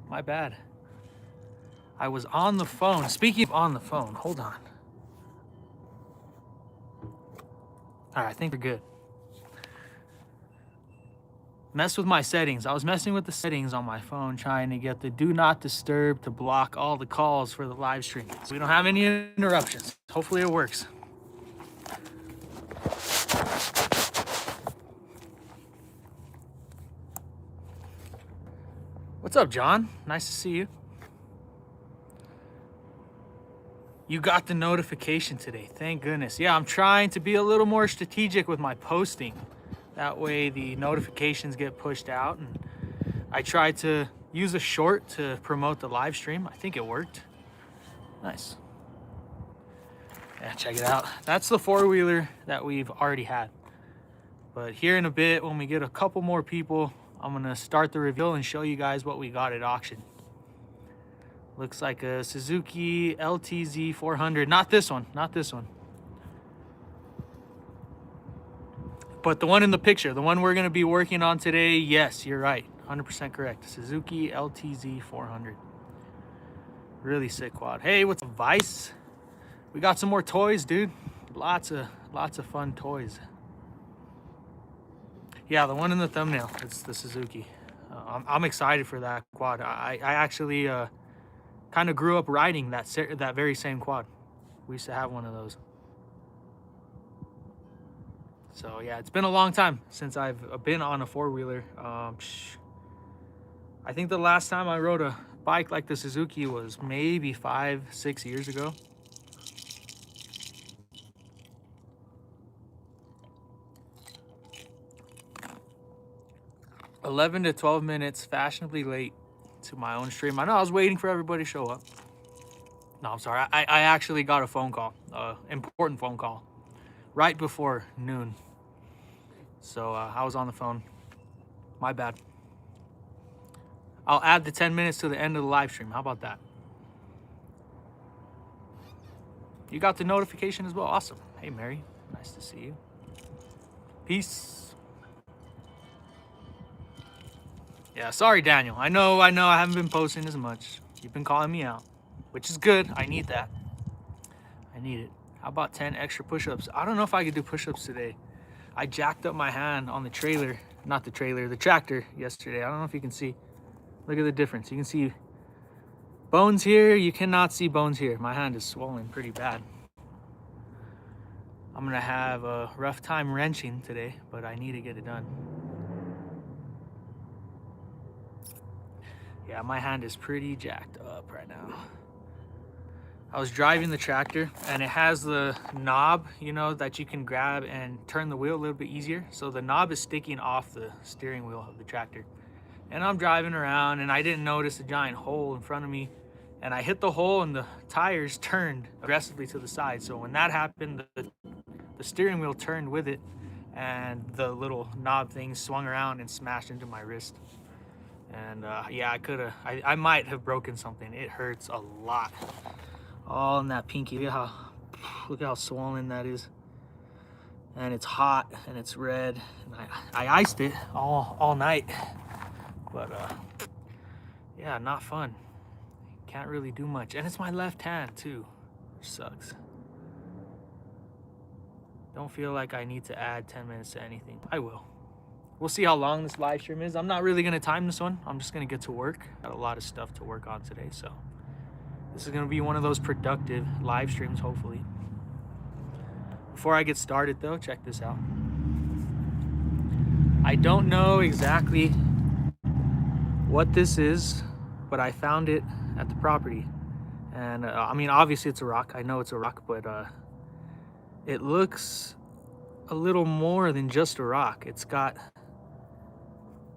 My bad. I was on the phone. Speaking of on the phone, hold on. All right, I think we're good. Mess with my settings. I was messing with the settings on my phone, trying to get the do not disturb to block all the calls for the live stream, so we don't have any interruptions. Hopefully it works. What's up, John? Nice to see you. You got the notification today. Thank goodness. Yeah, I'm trying to be a little more strategic with my posting. That way the notifications get pushed out, and I tried to use a short to promote the live stream. I think it worked. Nice. Yeah, check it out. That's the four-wheeler that we've already had. But here in a bit, when we get a couple more people, I'm gonna start the reveal and show you guys what we got at auction. Looks like a Suzuki LTZ 400. Not this one, not this one. But the one in the picture, the one we're gonna be working on today, yes, you're right, 100% correct. Suzuki LTZ 400. Really sick quad. Hey, what's up, Vice? We got some more toys, dude. Lots of fun toys. Yeah, the one in the thumbnail, it's the Suzuki. I'm excited for that quad. I actually kind of grew up riding that very same quad. We used to have one of those. So yeah, it's been a long time since I've been on a four-wheeler. I think the last time I rode a bike like the Suzuki was maybe 5-6 years ago. $11 to 12 minutes, fashionably late to my own stream. I know I was waiting for everybody to show up. No, I'm sorry. I actually got a phone call, important phone call, right before noon. So I was on the phone. My bad. I'll add the 10 minutes to the end of the live stream. How about that? You got the notification as well. Awesome. Hey, Mary. Nice to see you. Peace. Yeah, sorry, Daniel. I know I haven't been posting as much. You've been calling me out, which is good. I need that. I need it. How about 10 extra push-ups? I don't know if I could do push-ups today. I jacked up my hand on the trailer, not the trailer, the tractor yesterday. I don't know if you can see. Look at the difference. You can see bones here. You cannot see bones here. My hand is swollen pretty bad. I'm gonna have a rough time wrenching today, but I need to get it done. Yeah, my hand is pretty jacked up right now. I was driving the tractor and it has the knob, you know, that you can grab and turn the wheel a little bit easier. So the knob is sticking off the steering wheel of the tractor. And I'm driving around and I didn't notice a giant hole in front of me. And I hit the hole and the tires turned aggressively to the side. So when that happened, the steering wheel turned with it and the little knob thing swung around and smashed into my wrist. And yeah, I might have broken something. It hurts a lot. All in that pinky. Look how swollen that is. And it's hot and it's red. And I iced it all night. But yeah, not fun. Can't really do much. And it's my left hand too, which sucks. Don't feel like I need to add 10 minutes to anything. I will. We'll see how long this live stream is. I'm not really gonna time this one. I'm just gonna get to work. Got a lot of stuff to work on today, so this is gonna be one of those productive live streams, hopefully. Before I get started though, check this out. I don't know exactly what this is, but I found it at the property. And I mean, obviously it's a rock. I know it's a rock, but it looks a little more than just a rock. It's got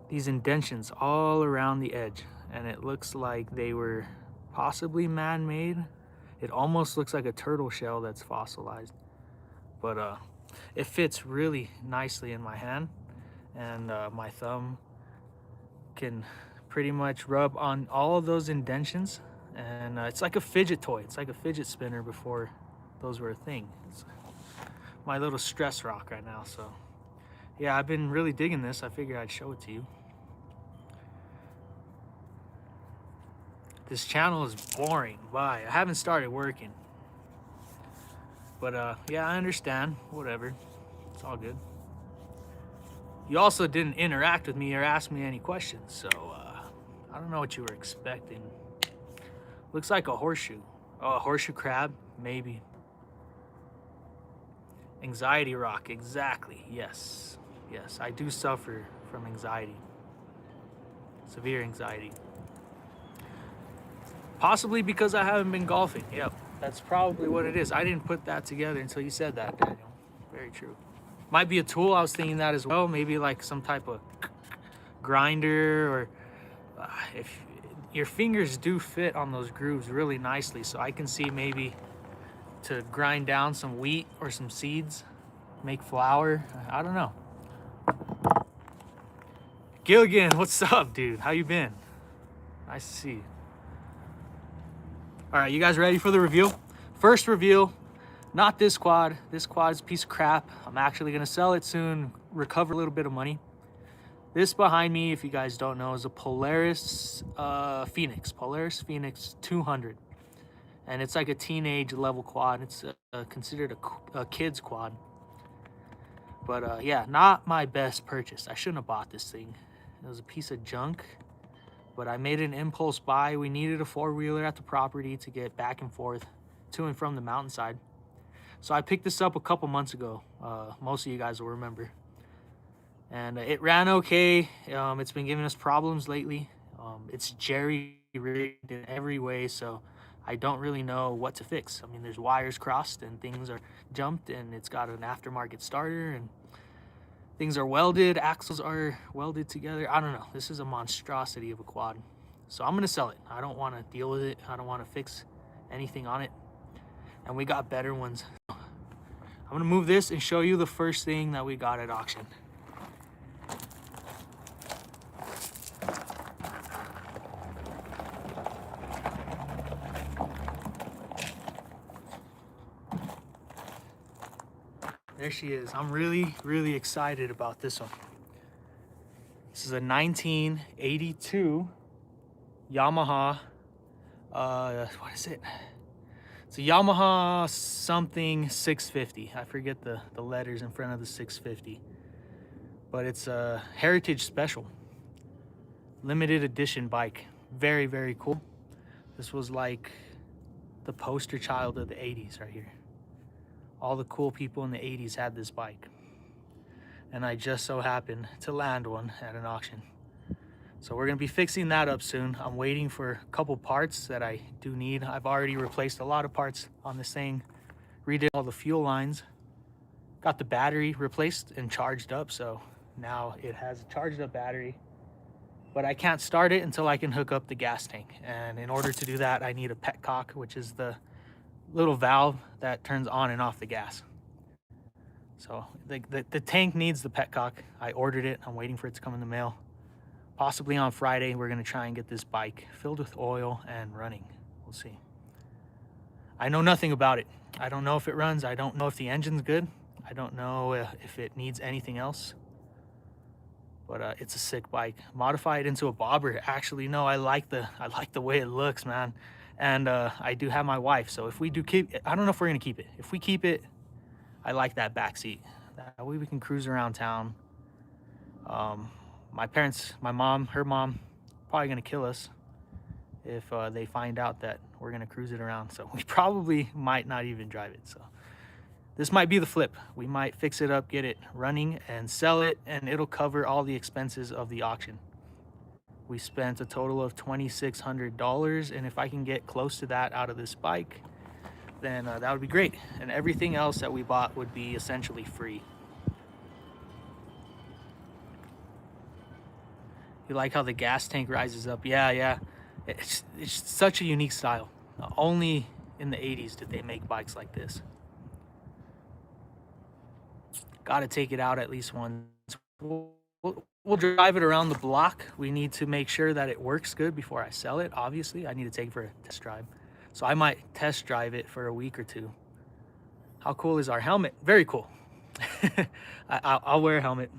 these indentions all around the edge, and it looks like they were possibly man-made. It almost looks like a turtle shell that's fossilized, but it fits really nicely in my hand, and my thumb can pretty much rub on all of those indentions, and it's like a fidget toy. It's like a fidget spinner before those were a thing. It's my little stress rock right now. So yeah, I've been really digging this. I figured I'd show it to you. This channel is boring. Bye. I haven't started working. But yeah, I understand. Whatever. It's all good. You also didn't interact with me or ask me any questions, so I don't know what you were expecting. Looks like a horseshoe. Oh, a horseshoe crab? Maybe. Anxiety rock, exactly. Yes. Yes, I do suffer from anxiety. Severe anxiety. Possibly because I haven't been golfing. Yep, that's probably what it is. I didn't put that together until you said that, Daniel. Very true. Might be a tool. I was thinking that as well. Maybe like some type of grinder, or if your fingers do fit on those grooves really nicely, so I can see maybe to grind down some wheat or some seeds, make flour. I don't know. Gilligan, what's up, dude? How you been? Nice to see you. All right, you guys ready for the reveal? First reveal, not this quad. This quad's a piece of crap. I'm actually gonna sell it soon, recover a little bit of money. This behind me, if you guys don't know, is a Polaris Phoenix. Polaris Phoenix 200. And it's like a teenage level quad. It's considered a kid's quad. But yeah, not my best purchase. I shouldn't have bought this thing. It was a piece of junk. But I made an impulse buy. We needed a four-wheeler at the property to get back and forth to and from the mountainside. So I picked this up a couple months ago. Most of you guys will remember. And it ran okay. It's been giving us problems lately. It's jerry-rigged in every way, so I don't really know what to fix. I mean, there's wires crossed and things are jumped, and it's got an aftermarket starter, and things are welded, axles are welded together. I don't know. This is a monstrosity of a quad. So I'm gonna sell it. I don't wanna deal with it. I don't wanna fix anything on it. And we got better ones. I'm gonna move this and show you the first thing that we got at auction. There she is. I'm really, really excited about this one. This is a 1982 Yamaha. What is it? It's a Yamaha something 650. I forget the letters in front of the 650. But it's a Heritage Special. Limited edition bike. Very, very cool. This was like the poster child of the 80s right here. All the cool people in the 80s had this bike. And I just so happened to land one at an auction. So we're gonna be fixing that up soon. I'm waiting for a couple parts that I do need. I've already replaced a lot of parts on this thing. Redid all the fuel lines. Got the battery replaced and charged up, so now it has a charged up battery. But I can't start it until I can hook up the gas tank. And in order to do that, I need a petcock, which is the little valve that turns on and off the gas. So the tank needs the petcock. I ordered it. I'm waiting for it to come in the mail. Possibly on Friday, we're gonna try and get this bike filled with oil and running. We'll see. I know nothing about it. I don't know if it runs. I don't know if the engine's good. I don't know if it needs anything else. But it's a sick bike. Modify it into a bobber. Actually, no, I like the way it looks, man. And I do have my wife, so if we do keep it, I don't know if we're gonna keep it. If we keep it, I like that back seat. That way we can cruise around town. My parents, my mom, her mom, probably gonna kill us if they find out that we're gonna cruise it around. So we probably might not even drive it. So this might be the flip. We might fix it up, get it running, and sell it, and it'll cover all the expenses of the auction. We spent a total of $2,600, and if I can get close to that out of this bike, then that would be great. And everything else that we bought would be essentially free. You like how the gas tank rises up? Yeah. It's such a unique style. Only in the 80s did they make bikes like this. Got to take it out at least once. We'll drive it around the block. We need to make sure that it works good before I sell it. Obviously, I need to take it for a test drive. So I might test drive it for a week or two. How cool is our helmet? Very cool. I'll wear a helmet.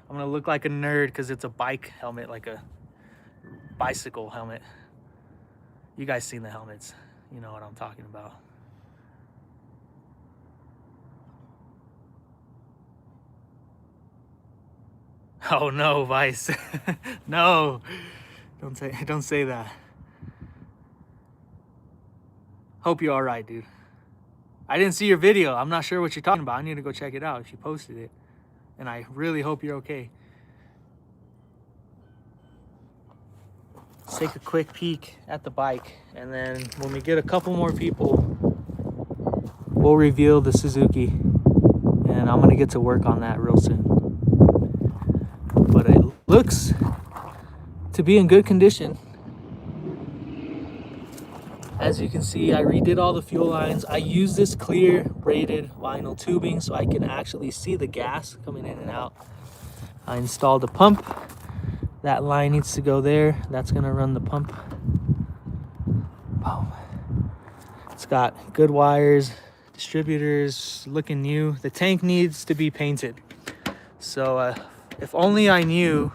I'm gonna look like a nerd because it's a bike helmet, like a bicycle helmet. You guys seen the helmets. You know what I'm talking about. Oh no, Vice. No. Don't say that. Hope you're all right, dude. I didn't see your video. I'm not sure what you're talking about. I need to go check it out if you posted it. And I really hope you're okay. Let's take a quick peek at the bike, and then when we get a couple more people, we'll reveal the Suzuki, and I'm gonna get to work on that real soon. But it looks to be in good condition. As you can see, I redid all the fuel lines. I use this clear braided vinyl tubing so I can actually see the gas coming in and out. I installed a pump. That line needs to go there. That's gonna run the pump. Boom. It's got good wires, distributors, looking new. The tank needs to be painted. So if only I knew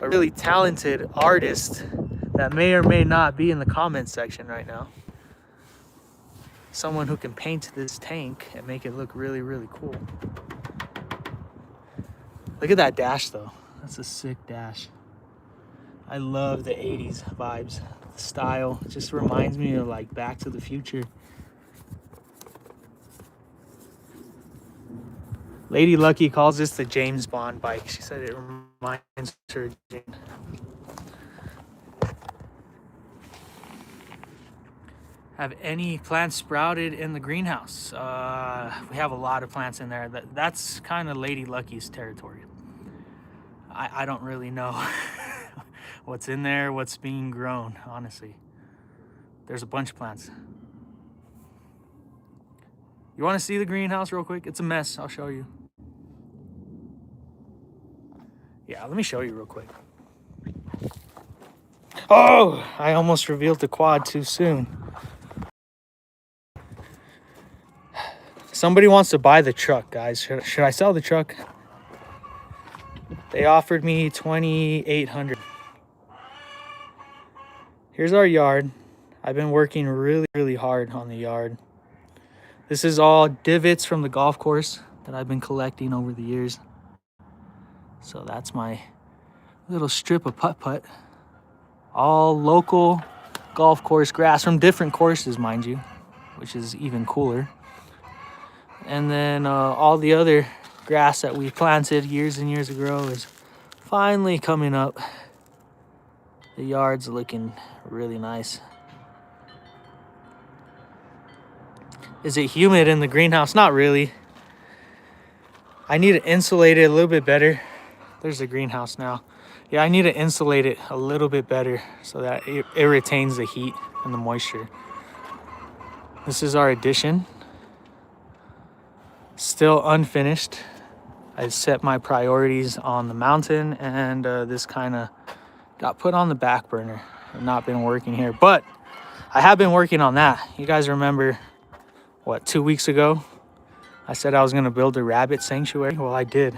a really talented artist that may or may not be in the comments section right now. Someone who can paint this tank and make it look really, really cool. Look at that dash though. That's a sick dash. I love the 80s vibes. The style it just reminds me of like Back to the Future. Lady Lucky calls this the James Bond bike. She said it reminds her of James. Have any plants sprouted in the greenhouse? We have a lot of plants in there. That's kind of Lady Lucky's territory. I don't really know what's in there, what's being grown, honestly. There's a bunch of plants. You want to see the greenhouse real quick? It's a mess. I'll show you. Yeah, let me show you real quick. Oh, I almost revealed the quad too soon. Somebody wants to buy the truck, guys. Should I sell the truck? They offered me $2,800. Here's our yard. I've been working really, really hard on the yard. This is all divots from the golf course that I've been collecting over the years. So that's my little strip of putt-putt. All local golf course grass from different courses, mind you, which is even cooler. And then all the other grass that we planted years and years ago is finally coming up. The yard's looking really nice. Is it humid in the greenhouse? Not really. I need to insulate it a little bit better. There's the greenhouse now. Yeah, I need to insulate it a little bit better so that it retains the heat and the moisture. This is our addition. Still unfinished. I set my priorities on the mountain, and this kind of got put on the back burner. I've not been working here, but I have been working on that. You guys remember, what, 2 weeks ago? I said I was going to build a rabbit sanctuary. Well, I did.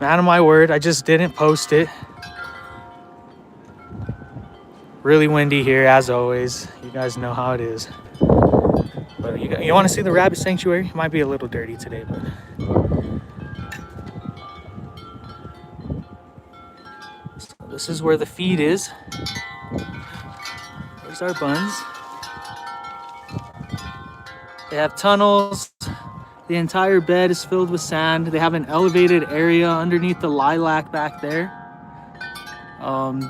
Man of my word, I just didn't post it. Really windy here, as always. You guys know how it is. But you want to see the rabbit sanctuary? It might be a little dirty today, but... So this is where the feed is. There's our buns. They have tunnels. The entire bed is filled with sand. They have an elevated area underneath the lilac back there.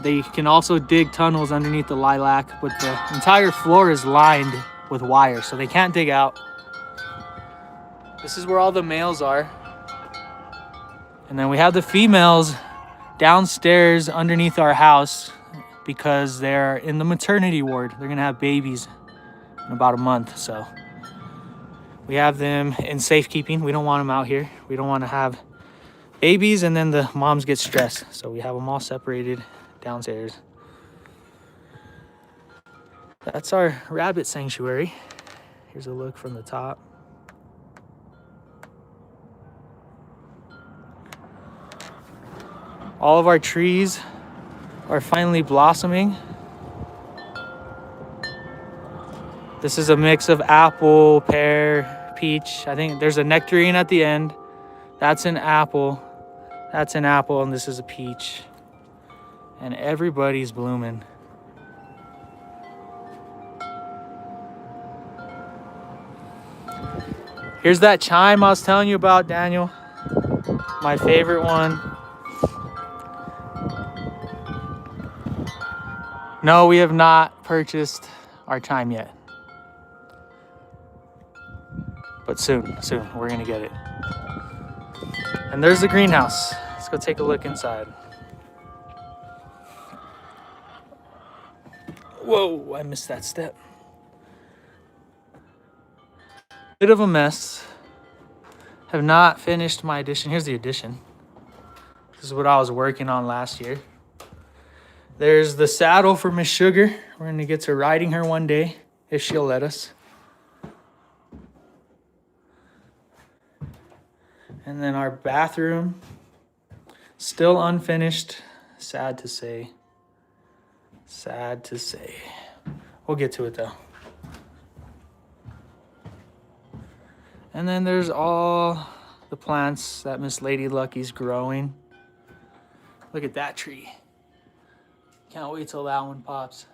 They can also dig tunnels underneath the lilac, but the entire floor is lined with wire, so they can't dig out. This is where all the males are. And then we have the females downstairs underneath our house because they're in the maternity ward. They're gonna have babies in about a month, so we have them in safekeeping. We don't want them out here. We don't want to have babies and then the moms get stressed. So we have them all separated downstairs. That's our rabbit sanctuary. Here's a look from the top. All of our trees are finally blossoming. This is a mix of apple, pear, peach. I think there's a nectarine at the end. That's an apple. That's an apple, and this is a peach. And everybody's blooming. Here's that chime I was telling you about, Daniel. My favorite one. No, we have not purchased our chime yet. But soon, we're gonna get it. And there's the greenhouse. Let's go take a look inside. Whoa, I missed that step. Bit of a mess. Have not finished my addition. Here's the addition. This is what I was working on last year. There's the saddle for Miss Sugar. We're gonna get to riding her one day, if she'll let us. And then our bathroom, still unfinished. Sad to say. Sad to say. We'll get to it though. And then there's all the plants that Miss Lady Lucky's growing. Look at that tree. Can't wait till that one pops.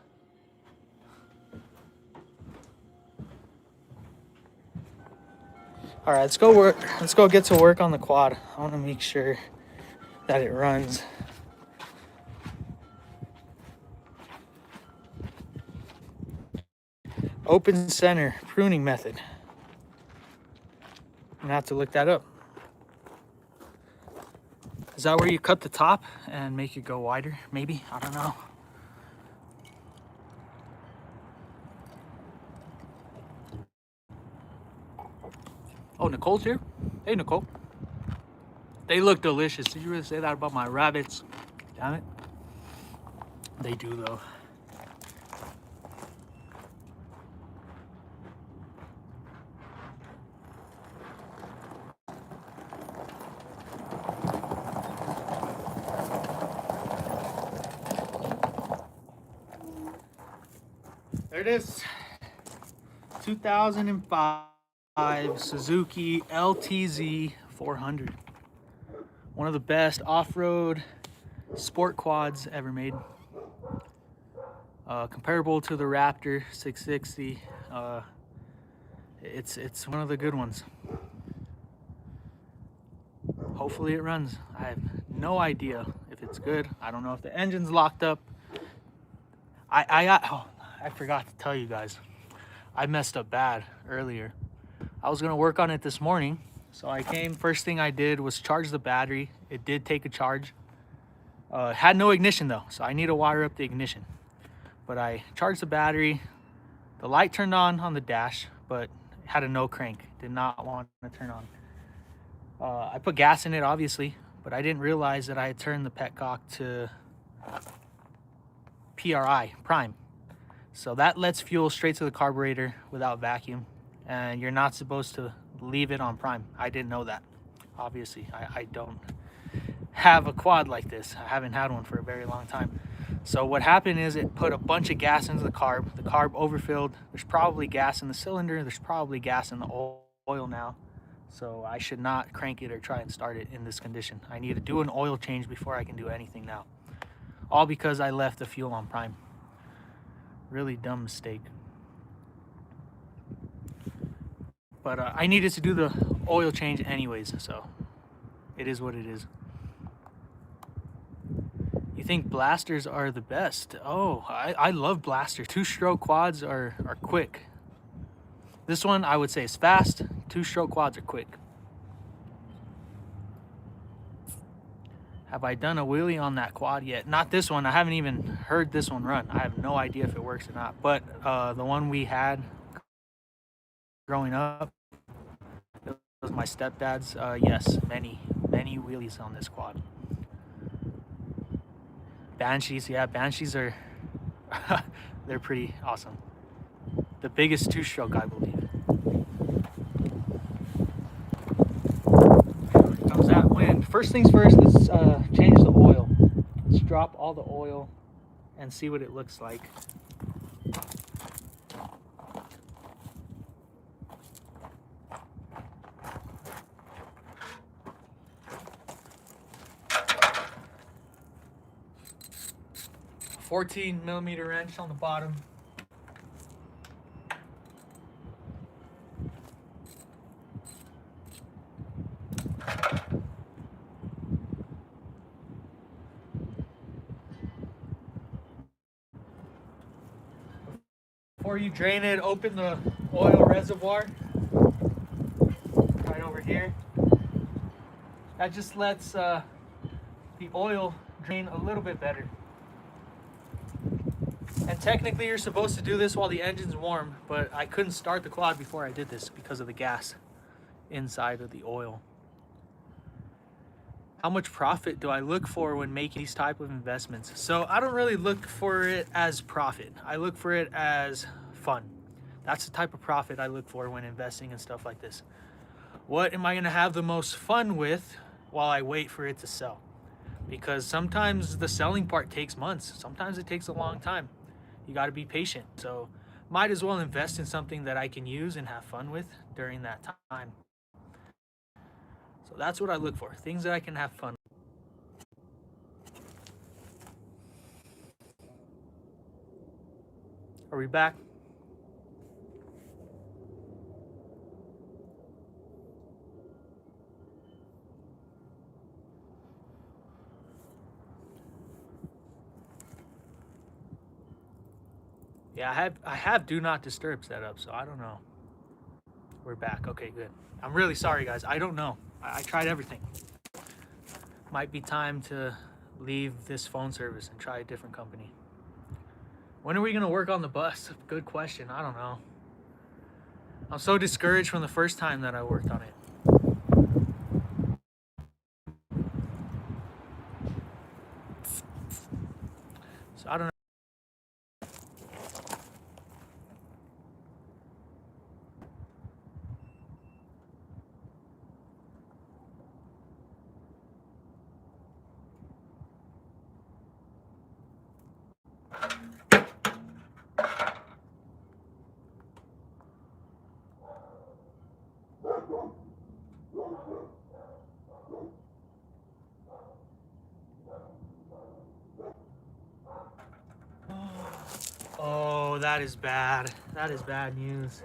All right, let's go work. Let's go get to work on the quad. I want to make sure that it runs. Open center pruning method. I'm gonna have to look that up. Is that where you cut the top and make it go wider? Maybe, I don't know. Oh, Nicole's here? Hey, Nicole. They look delicious. Did you really say that about my rabbits? Damn it. They do, though. There it is. 2005 Suzuki LTZ 400. One of the best off-road sport quads ever made. Comparable to the Raptor 660. It's one of the good ones. Hopefully it runs. I have no idea if it's good. I don't know if the engine's locked up. I forgot to tell you guys. I messed up bad earlier. I was gonna work on it this morning. So I came, first thing I did was charge the battery. It did take a charge. Had no ignition though, so I need to wire up the ignition. But I charged the battery. The light turned on the dash, but it had a no crank. Did not want to turn on. I put gas in it, obviously, but I didn't realize that I had turned the petcock to PRI, prime. So that lets fuel straight to the carburetor without vacuum, and you're not supposed to leave it on prime. I didn't know that. Obviously, I don't have a quad like this. I haven't had one for a very long time. So what happened is it put a bunch of gas into the carb. The carb overfilled. There's probably gas in the cylinder. There's probably gas in the oil now. So I should not crank it or try and start it in this condition. I need to do an oil change before I can do anything now. All because I left the fuel on prime. Really dumb mistake. But I needed to do the oil change anyways, so it is what it is. You think blasters are the best? Oh, I love blaster. 2-stroke quads are quick. This one I would say is fast. 2-stroke quads are quick. Have I done a wheelie on that quad yet? Not this one. I haven't even heard this one run. I have no idea if it works or not. But the one we had growing up, it was my stepdad's. Yes, many wheelies on this quad. Banshees, yeah, Banshees are they're pretty awesome. The biggest 2-stroke, I believe. Comes that wind. First things first, let's change the oil. Let's drop all the oil and see what it looks like. 14mm wrench on the bottom. Before you drain it, open the oil reservoir right over here. That just lets the oil drain a little bit better. And technically you're supposed to do this while the engine's warm, but I couldn't start the quad before I did this because of the gas inside of the oil. How much profit do I look for when making these type of investments? So I don't really look for it as profit. I look for it as fun. That's the type of profit I look for when investing in stuff like this. What am I gonna have the most fun with while I wait for it to sell? Because sometimes the selling part takes months. Sometimes it takes a long time. You gotta be patient. So might as well invest in something that I can use and have fun with during that time. So that's what I look for, things that I can have fun with. Are we back? Yeah, I have do not disturb set up, so I don't know. We're back. Okay, good. I'm really sorry, guys. I don't know. I tried everything. Might be time to leave this phone service and try a different company. When are we gonna work on the bus? Good question. I don't know. I'm so discouraged from the first time that I worked on it. So I don't know. Oh, that is bad. That is bad news.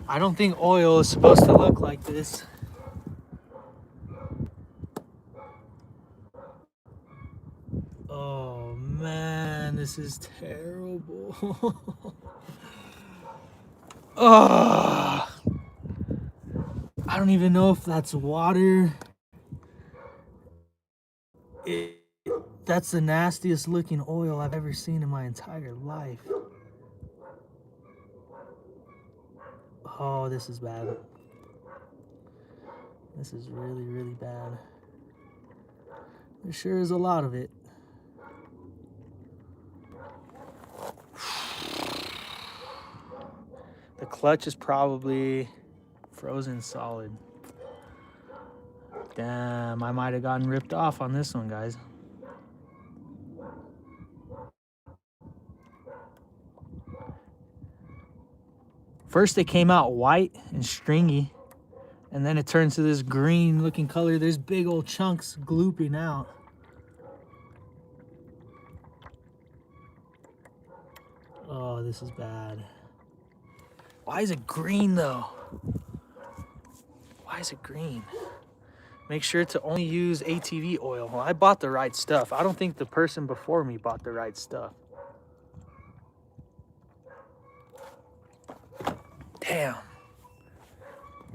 I don't think oil is supposed to look like this. Oh man, this is terrible. Oh, I don't even know if that's water. That's the nastiest looking oil I've ever seen in my entire life. Oh, this is bad. This is really, really bad. There sure is a lot of it. The clutch is probably frozen solid. Damn, I might have gotten ripped off on this one, guys. First it came out white and stringy, and then it turns to this green looking color. There's big old chunks glooping out. Oh, this is bad. Why is it green though? Why is it green? Make sure to only use ATV oil. Well, I bought the right stuff. I don't think the person before me bought the right stuff. Damn.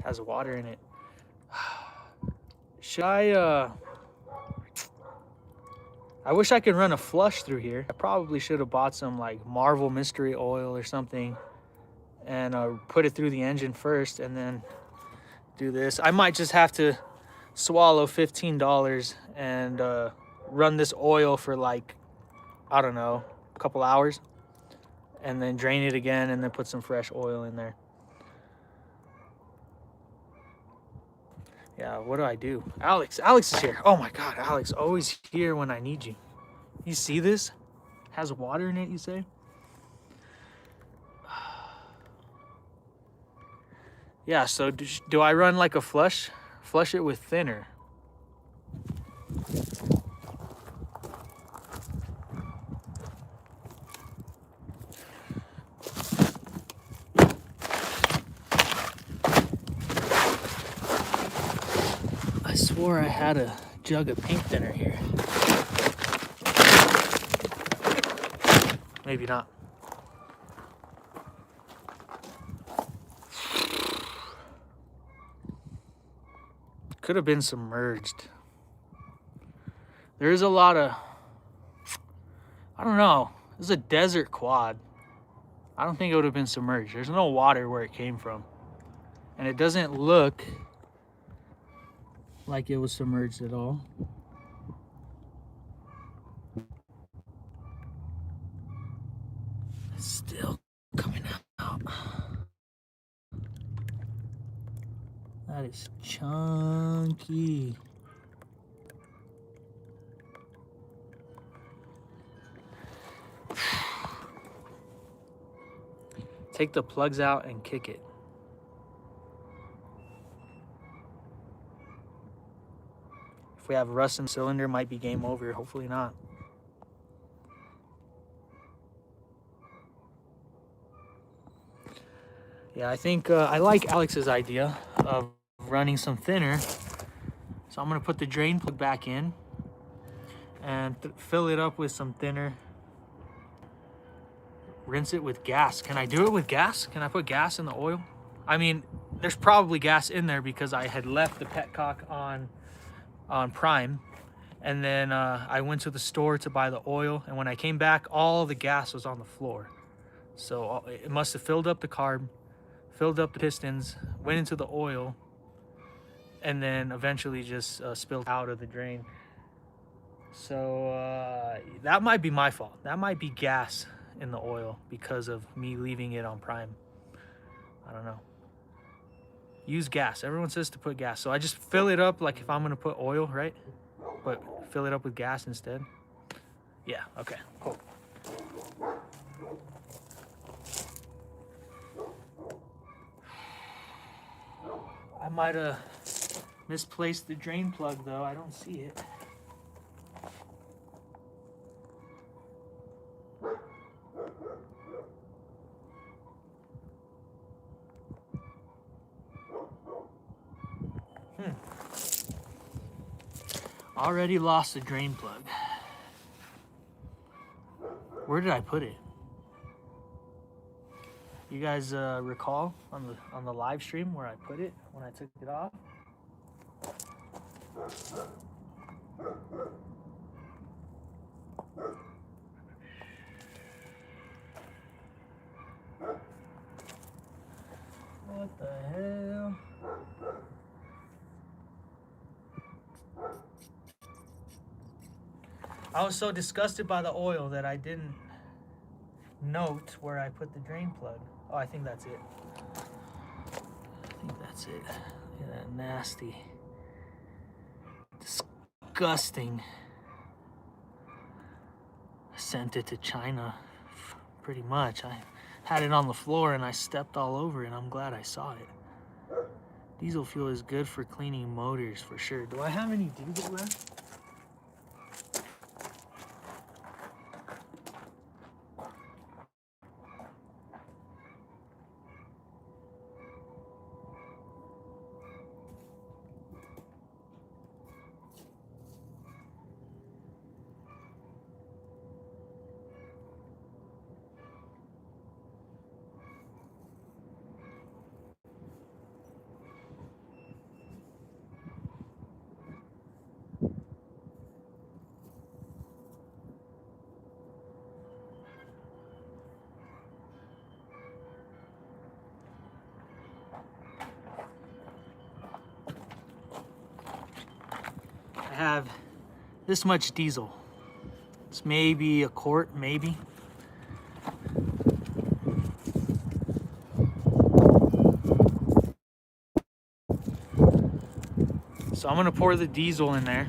Has water in it. Should I wish I could run a flush through here. I probably should have bought some like Marvel mystery oil or something and put it through the engine first and then do this. I might just have to swallow $15 and run this oil for like, I don't know, a couple hours and then drain it again and then put some fresh oil in there. Yeah, what do I do? Alex is here. Oh my God, Alex, always here when I need you. You see this? Has water in it, you say? Yeah, so do I run like a flush? Flush it with thinner. swore I had a jug of paint thinner here. Maybe not. Could have been submerged. There's a lot of, I don't know. This is a desert quad. I don't think it would have been submerged. There's no water where it came from. And it doesn't look like it was submerged at all. It's still coming out. That is chunky. Take the plugs out and kick it. If we have rust in the cylinder, it might be game over. Hopefully not. Yeah, I think I like Alex's idea of running some thinner. So I'm gonna put the drain plug back in and fill it up with some thinner. Rinse it with gas. Can I do it with gas? Can I put gas in the oil? I mean, there's probably gas in there because I had left the petcock on prime, and then I went to the store to buy the oil, and when I came back, all the gas was on the floor. So it must have filled up the carb, filled up the pistons, went into the oil, and then eventually just spilled out of the drain. So that might be my fault. That might be gas in the oil because of me leaving it on prime. I don't know. Use gas. Everyone says to put gas. So I just fill it up like if I'm gonna put oil, right? But fill it up with gas instead. Yeah, okay, cool. I might have misplaced the drain plug though. I don't see it. Already lost the drain plug. Where did I put it? You guys recall on the live stream where I put it when I took it off? What the hell? I was so disgusted by the oil that I didn't note where I put the drain plug. Oh, I think that's it. I think that's it. Look at that nasty, disgusting. I sent it to China, pretty much. I had it on the floor and I stepped all over it. I'm glad I saw it. Diesel fuel is good for cleaning motors for sure. Do I have any diesel left? Have this much diesel. It's maybe a quart, maybe. So I'm gonna pour the diesel in there.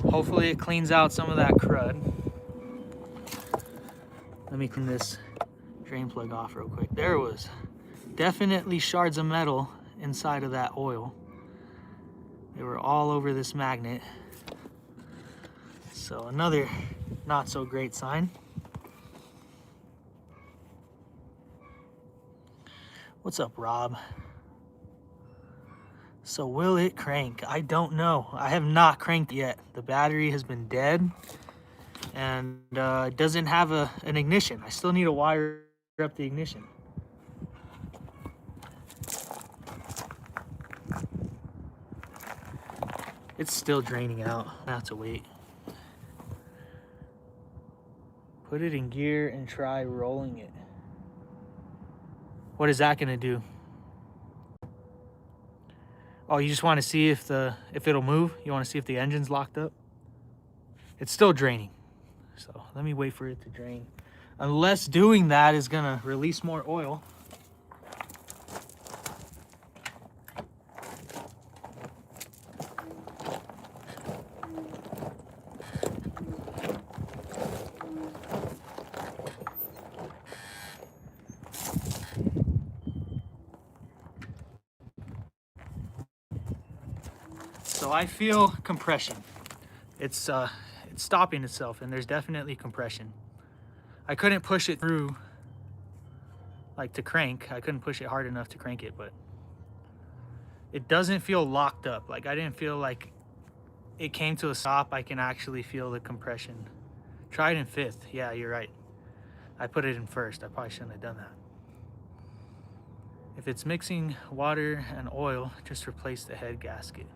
Hopefully it cleans out some of that crud. Let me clean this drain plug off real quick. There was definitely shards of metal inside of that oil. They were all over this magnet. So another not so great sign. What's up, Rob? So will it crank? I don't know. I have not cranked yet. The battery has been dead, and it doesn't have an ignition. I still need to wire up the ignition. It's still draining out. I have to wait. Put it in gear and try rolling it. What is that gonna do? Oh, you just want to see if it'll move? You want to see if the engine's locked up? It's still draining. So let me wait for it to drain. Unless doing that is gonna release more oil. So I feel compression. It's stopping itself, and there's definitely compression. I couldn't push it through, like to crank. I couldn't push it hard enough to crank it, but it doesn't feel locked up. Like I didn't feel like it came to a stop. I can actually feel the compression. Try it in fifth. Yeah, you're right. I put it in first. I probably shouldn't have done that. If it's mixing water and oil, just replace the head gasket.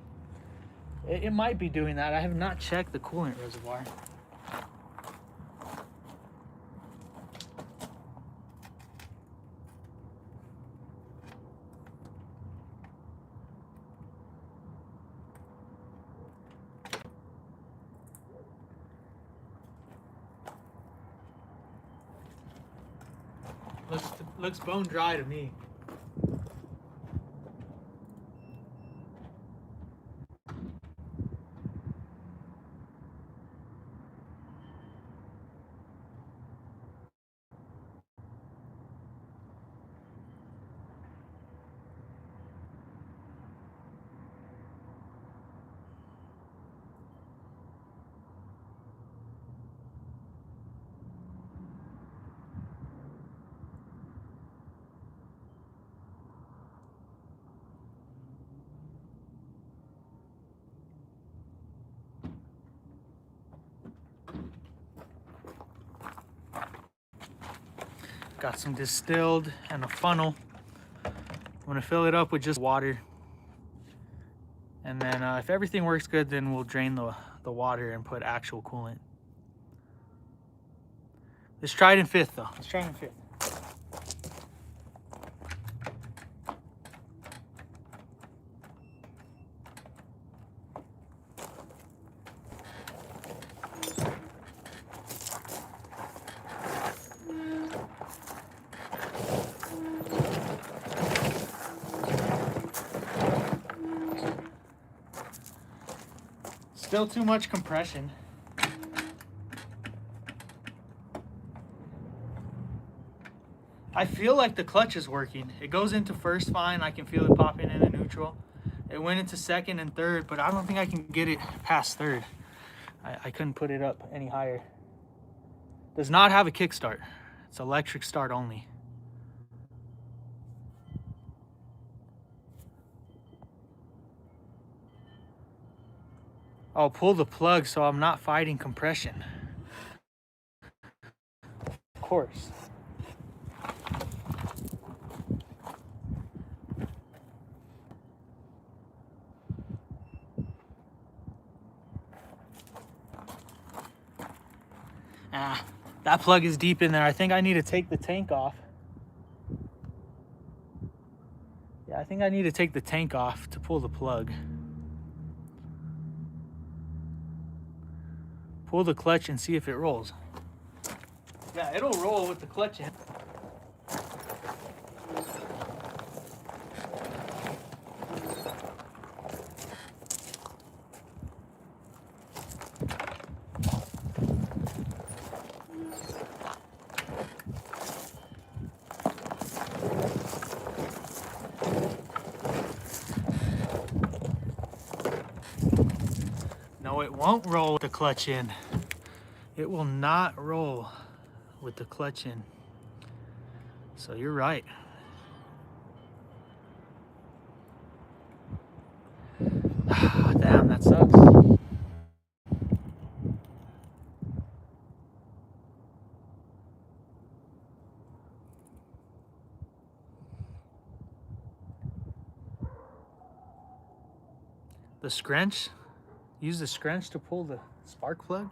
It might be doing that. I have not checked the coolant reservoir. Looks bone dry to me. Got some distilled and a funnel. I'm gonna fill it up with just water. And then if everything works good, then we'll drain the water and put actual coolant. Let's try it in fifth though. Let's try it in fifth. Still too much compression. I feel like the clutch is working. It goes into first fine. I can feel it popping into neutral. It went into second and third, but I don't think I can get it past third. I couldn't put it up any higher. Does not have a kickstart. It's electric start only. I'll pull the plug so I'm not fighting compression. Of course. That plug is deep in there. I think I need to take the tank off. Yeah, I think I need to take the tank off to pull the plug. Pull the clutch and see if it rolls. Yeah, it'll roll with the clutch in. No, it won't roll with the clutch in. It will not roll with the clutch in. So you're right. the scrunch. Use the scrunch to pull the spark plug.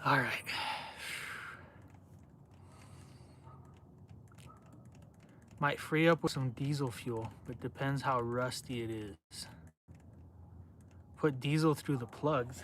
All right. Might free up with some diesel fuel, but depends how rusty it is. Put diesel through the plugs.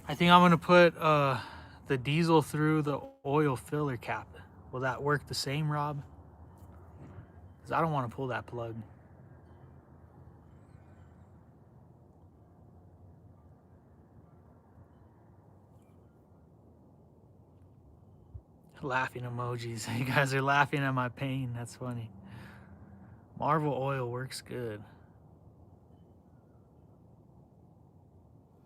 I think I'm gonna put the diesel through the oil filler cap. Will that work the same, Rob? Because I don't want to pull that plug. Laughing emojis. You guys are laughing at my pain. That's funny. Marvel oil works good.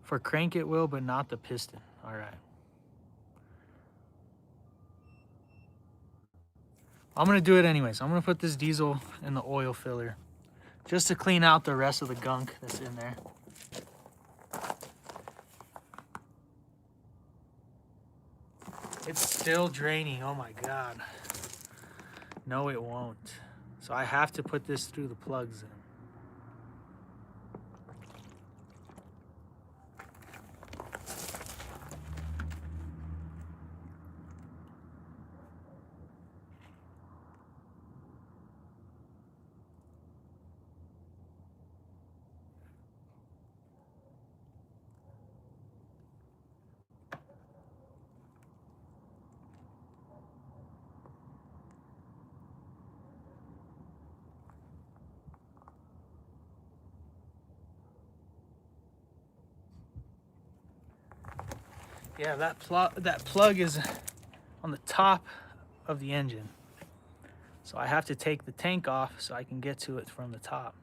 For crank it will, but not the piston. All right. I'm gonna do it anyways. I'm gonna put this diesel in the oil filler just to clean out the rest of the gunk that's in there. It's still draining. Oh my God. No, it won't. So I have to put this through the plugs in. Yeah, that plug is on the top of the engine. So I have to take the tank off so I can get to it from the top.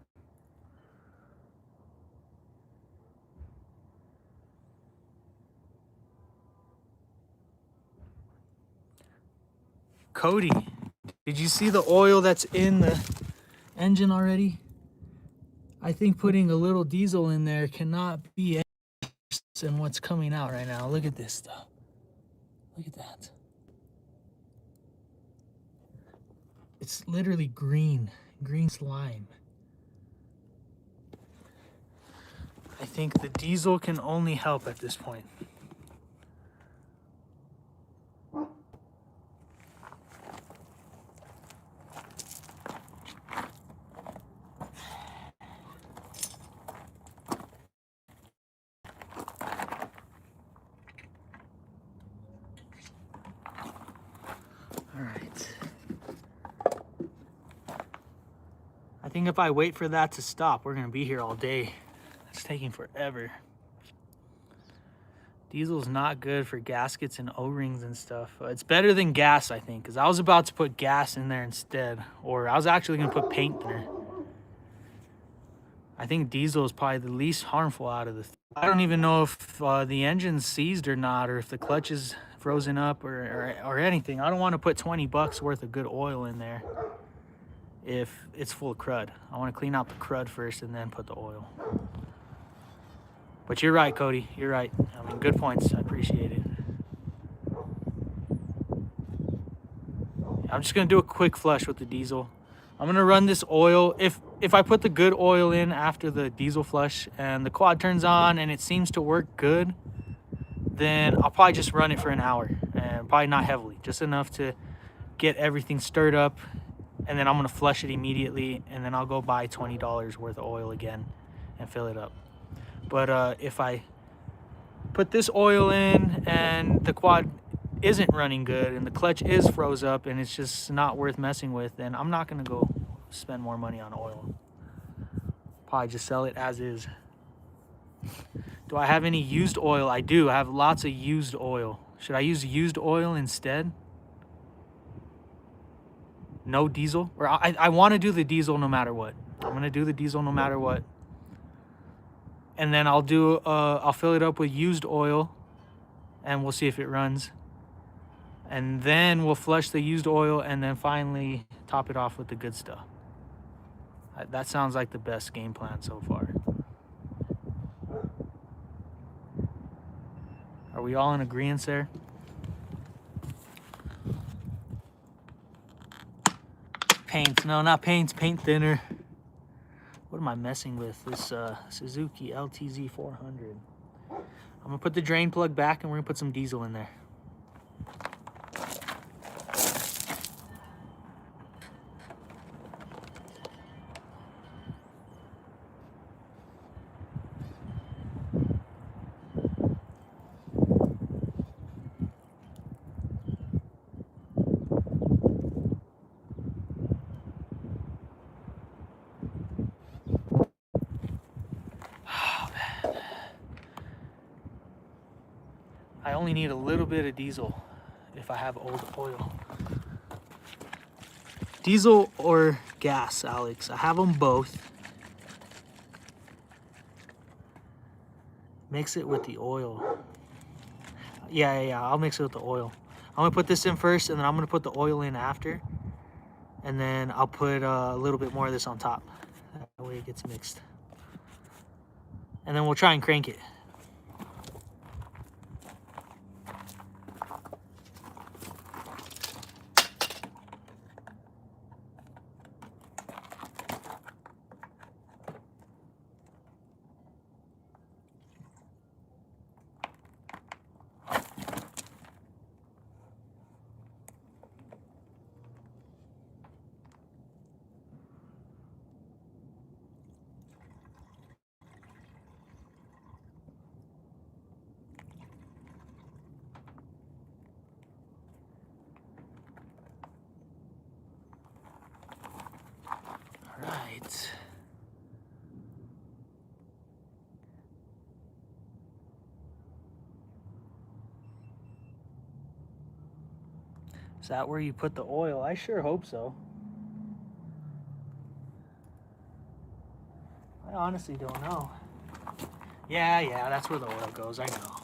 Cody, did you see the oil that's in the engine already? I think putting a little diesel in there cannot be any worse than what's coming out right now. Look at this stuff. Look at that. It's literally green slime. I think the diesel can only help at this point. I think if I wait for that to stop, we're gonna be here all day. It's taking forever. Diesel's not good for gaskets and O-rings and stuff. It's better than gas, I think, because I was about to put gas in there instead, or I was actually gonna put paint there. I think diesel is probably the least harmful out of the I don't even know if the engine's seized or not, or if the clutch is frozen up or anything. I don't want to put 20 bucks worth of good oil in there if it's full of crud. I want to clean out the crud first and then put the oil. But you're right, Cody. You're right. I mean, good points. I appreciate it. I'm just going to do a quick flush with the diesel. I'm going to run this oil. If I put the good oil in after the diesel flush and the quad turns on and it seems to work good, then I'll probably just run it for an hour, and probably not heavily, just enough to get everything stirred up. And then I'm going to flush it immediately, and then I'll go buy $20 worth of oil again and fill it up. But if I put this oil in and the quad isn't running good and the clutch is froze up and it's just not worth messing with, then I'm not gonna go spend more money on oil. Probably just sell it as is. Do I have any used oil? I do. I have lots of used oil. Should I use used oil instead? No diesel? Or I want to do the diesel no matter what. I'm gonna do the diesel no matter what. And then I'll fill it up with used oil and we'll see if it runs. And then we'll flush the used oil and then finally top it off with the good stuff. That sounds like the best game plan so far. Are we all in agreement there? Paint, no, not paint, paint thinner. What am I messing with? This Suzuki LTZ 400. I'm gonna put the drain plug back and we're gonna put some diesel in there. I only need a little bit of diesel if I have old oil. Diesel or gas, Alex? I have them both. Mix it with the oil. Yeah, I'll mix it with the oil. I'm gonna put this in first and then I'm gonna put the oil in after. And then I'll put a little bit more of this on top. That way it gets mixed. And then we'll try and crank it. Right. Is that where you put the oil? I sure hope so. I honestly don't know. Yeah, that's where the oil goes, I know.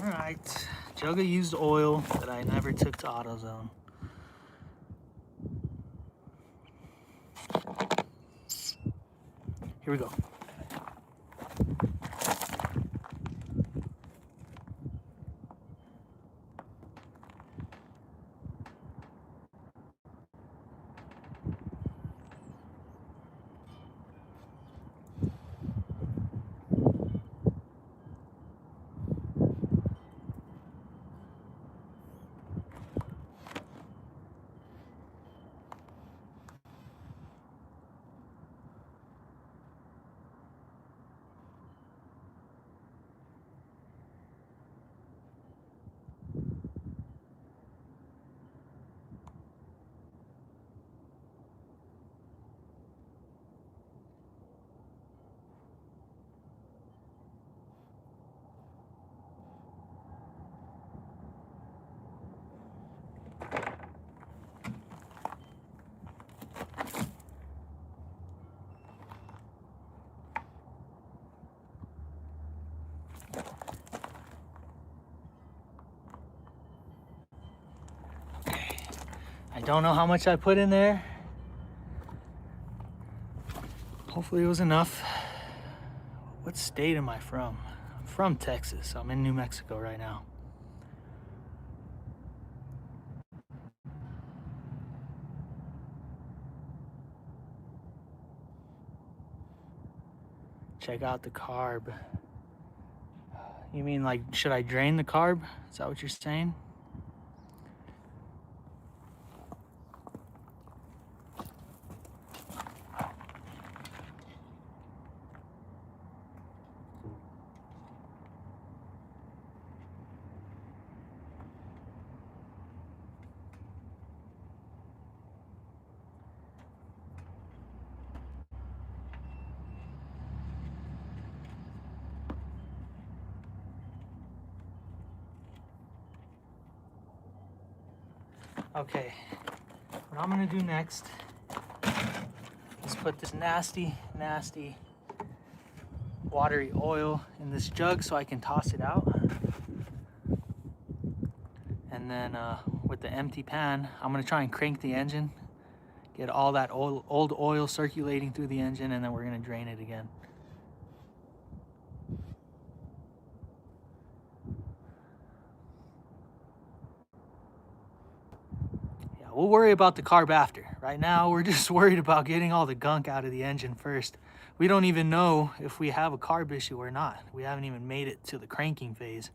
All right, jug of used oil that I never took to AutoZone. Here we go. I don't know how much I put in there. Hopefully it was enough. What state am I from? I'm from Texas. I'm in New Mexico right now. Check out the carb. You mean like, should I drain the carb? Is that what you're saying? Okay, what I'm gonna do next is put this nasty watery oil in this jug so I can toss it out. And then with the empty pan, I'm gonna try and crank the engine, get all that old oil circulating through the engine, and then we're gonna drain it again. We'll worry about the carb after. Right now, we're just worried about getting all the gunk out of the engine first. We don't even know if we have a carb issue or not. We haven't even made it to the cranking phase.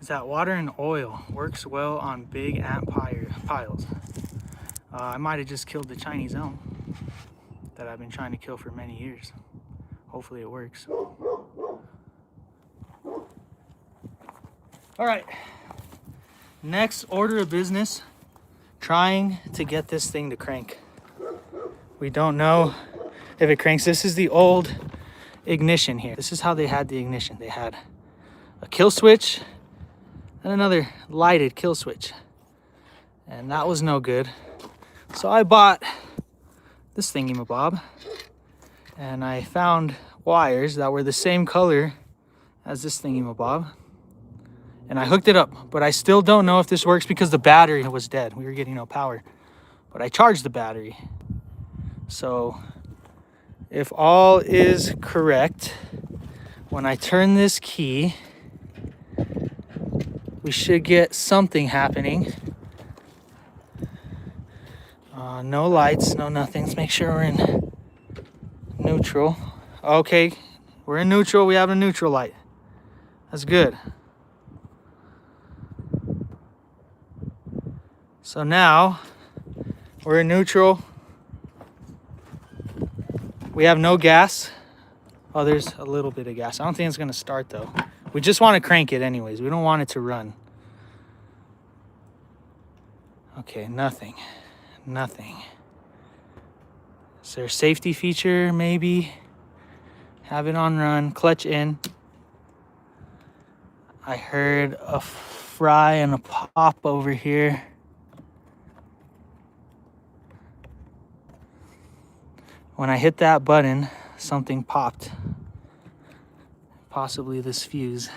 Is that water and oil works well on big ant piles. I might have just killed the Chinese elm that I've been trying to kill for many years. Hopefully it works. All right, next order of business, trying to get this thing to crank. We don't know if it cranks. This is the old ignition here. This is how they had the ignition. They had a kill switch and another lighted kill switch, and that was no good. So I bought this thingy-mabob, and I found wires that were the same color as this thingy-mabob, and I hooked it up, but I still don't know if this works because the battery was dead. We were getting no power, but I charged the battery. So if all is correct, when I turn this key, we should get something happening. No lights, no nothing. Let's make sure we're in neutral. Okay, we're in neutral. We have a neutral light. That's good. So now we're in neutral. We have no gas. Oh, there's a little bit of gas. I don't think it's gonna start though. We just want to crank it anyways. We don't want it to run. Okay, nothing. Is there a safety feature? Maybe. Have it on run, clutch in. I heard a fry and a pop over here. When I hit that button, something popped. Possibly this fuse.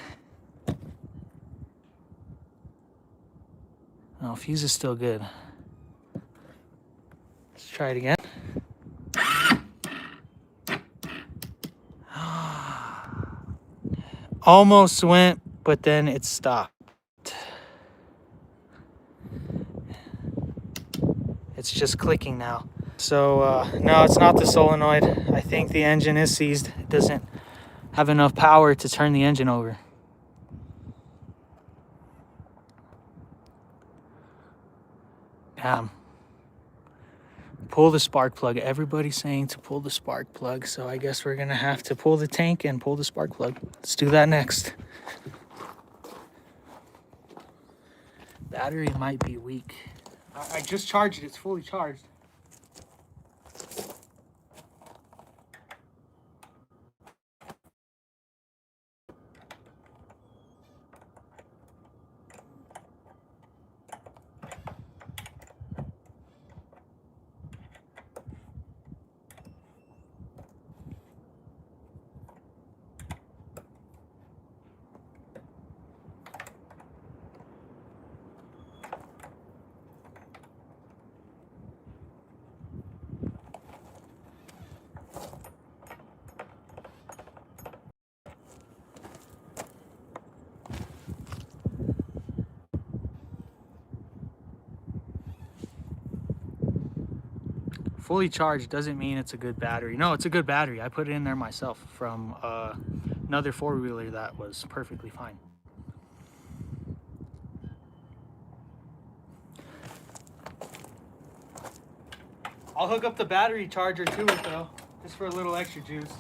No, fuse is still good. Let's try it again. Almost went, but then it stopped. It's just clicking now. So no, it's not the solenoid. I think the engine is seized. It doesn't have enough power to turn the engine over. Damn. Pull the spark plug. Everybody's saying to pull the spark plug, so I guess we're gonna have to pull the tank and pull the spark plug. Let's do that next. Battery might be weak. I just charged it. It's fully charged. Fully charged doesn't mean it's a good battery. No, it's a good battery. I put it in there myself from another four-wheeler that was perfectly fine. I'll hook up the battery charger to it though, just for a little extra juice.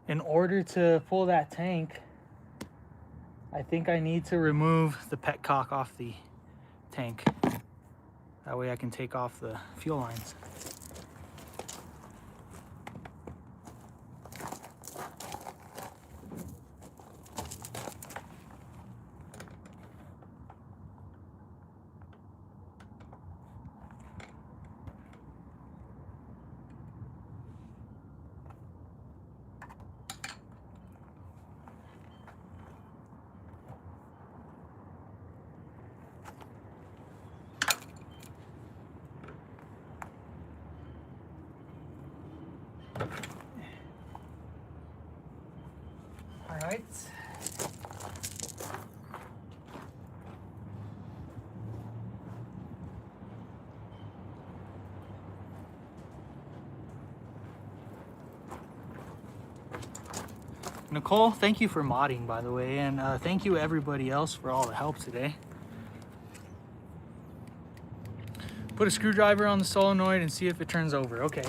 In order to pull that tank, I think I need to remove the petcock off the tank. That way I can take off the fuel lines. All right. Nicole, thank you for modding, by the way, and thank you everybody else for all the help today. Put a screwdriver on the solenoid and see if it turns over. Okay.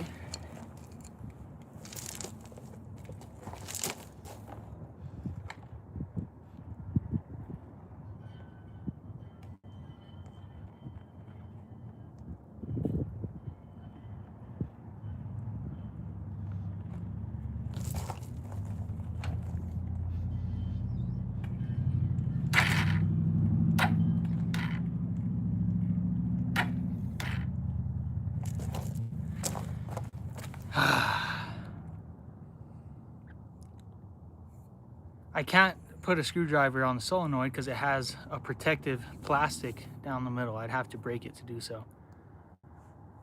I can't put a screwdriver on the solenoid because it has a protective plastic down the middle. I'd have to break it to do so.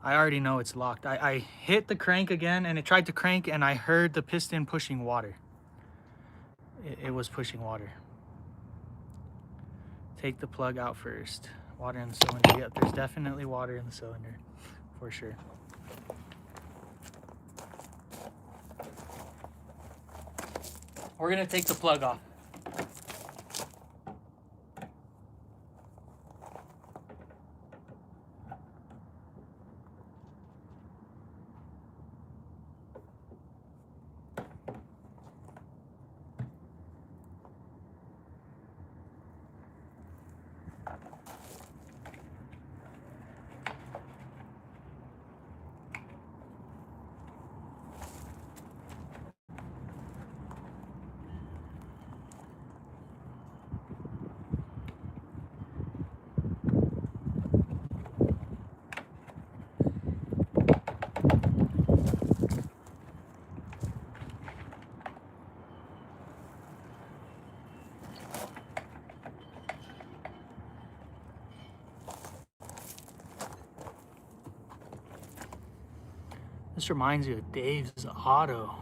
I already know it's locked. I hit the crank again and it tried to crank and I heard the piston pushing water. It was pushing water. Take the plug out first. Water in the cylinder. Yep, there's definitely water in the cylinder for sure. We're gonna take the plug off. This reminds you of Dave's auto.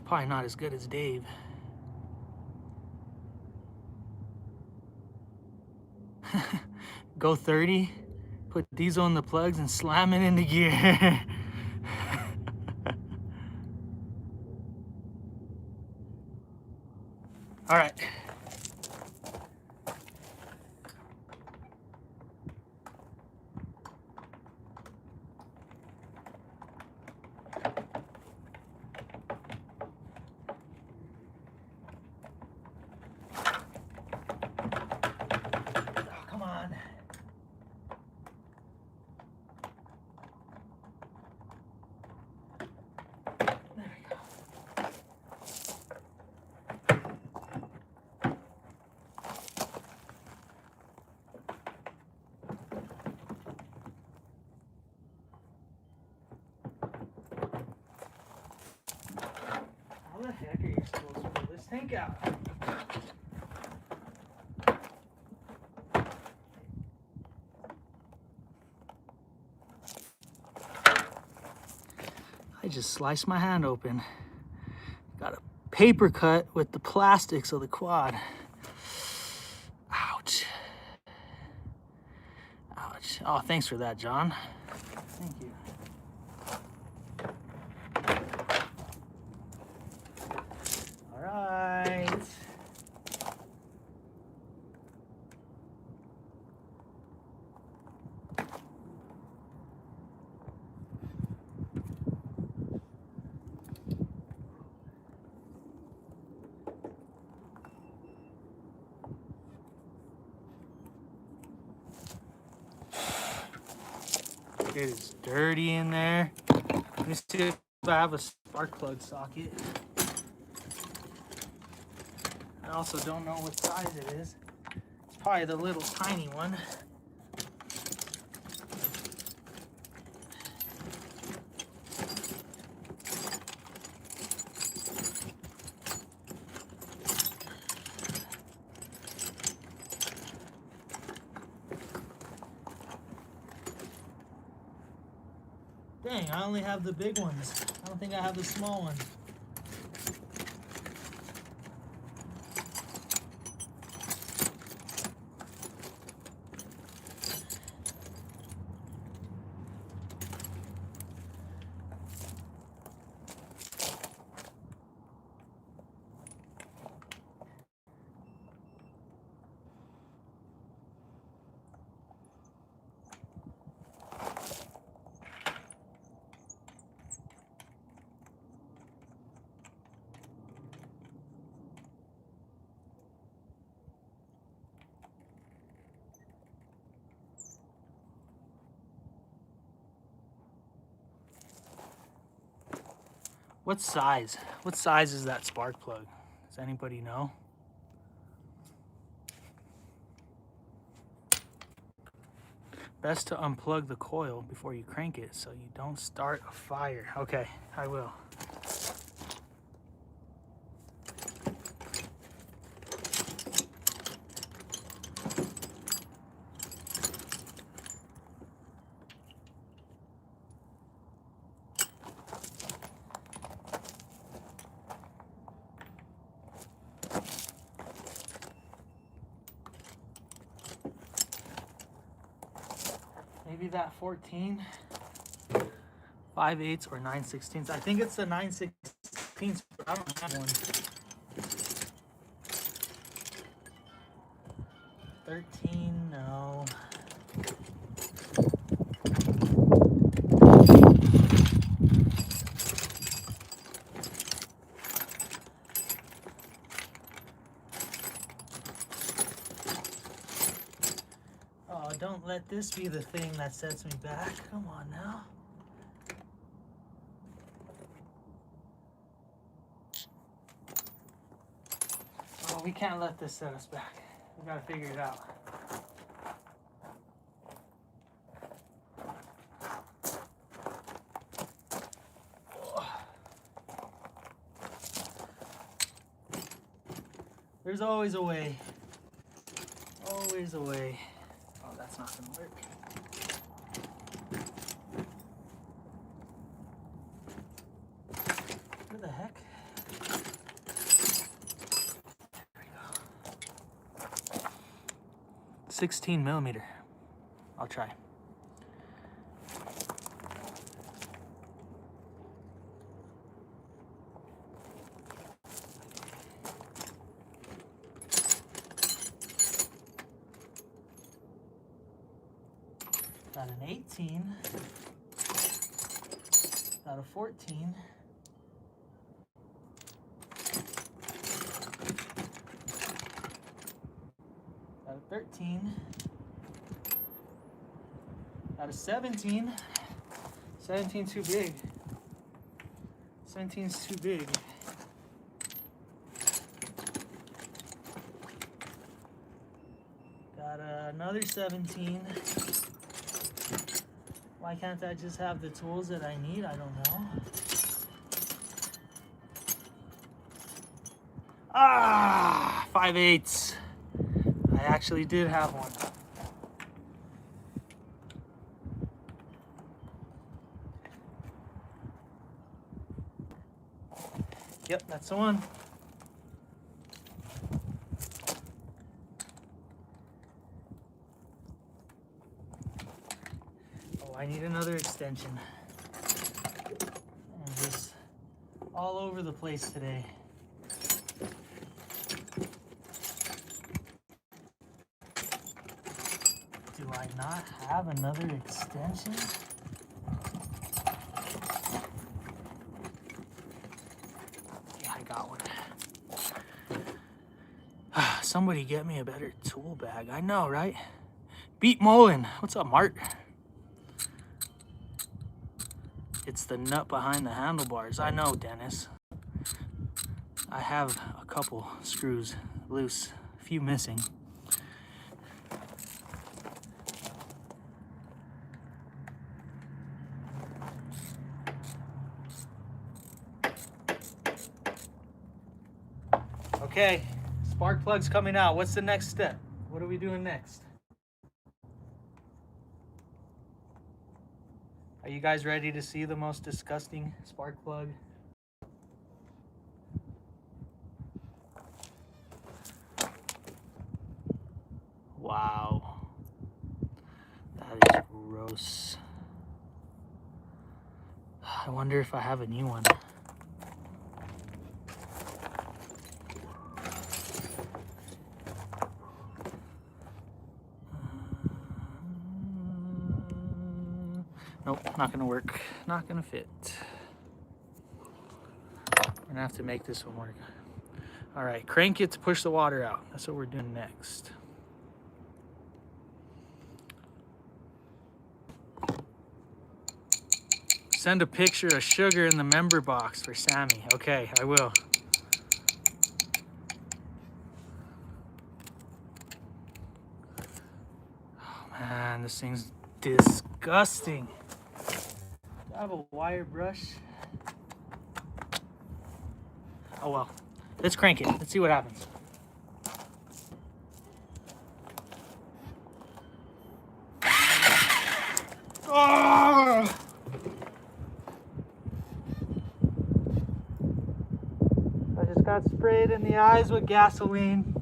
Probably not as good as Dave. Go 30, put diesel in the plugs and slam it into gear. All right. How the heck are you supposed to pull this tank out? I just sliced my hand open. Got a paper cut with the plastics of the quad. Ouch. Ouch. Oh, thanks for that, John. Thank you. All right. It is dirty in there. Let me see if I have a spark plug socket. I also don't know what size it is. It's probably the little tiny one. Dang, I only have the big ones. I don't think I have the small one. What size? What size is that spark plug? Does anybody know? Best to unplug the coil before you crank it so you don't start a fire. Okay, I will. Maybe that 14, 5/8 or 9/16. I think it's the 9/16, but I don't have one. 13, no. Oh, don't let this be the thing that sets me back. Come on now. Oh, we can't let this set us back. We gotta figure it out. There's always a way. Always a way. Oh, that's not gonna work. Where the heck? There we go. 16 millimeter. I'll try. Got an 18, got a 14, got a 13, got a 17, 17's too big, 17's too big. Got another 17. Why can't I just have the tools that I need? I don't know. Ah, 5/8. I actually did have one. Yep, that's the one. I need another extension. I'm just all over the place today. Do I not have another extension? Yeah, I got one. Somebody get me a better tool bag. I know, right? Beat Mullen. What's up, Mart? It's the nut behind the handlebars. I know, Dennis. I have a couple screws loose, a few missing. Okay, spark plug's coming out. What's the next step? What are we doing next? Are you guys ready to see the most disgusting spark plug? Wow. That is gross. I wonder if I have a new one. Nope, not gonna work. Not gonna fit. We're gonna have to make this one work. All right, crank it to push the water out. That's what we're doing next. Send a picture of sugar in the member box for Sammy. Okay, I will. Oh man, this thing's disgusting. Do I have a wire brush? Oh well, let's crank it. Let's see what happens. Oh! I just got sprayed in the eyes with gasoline.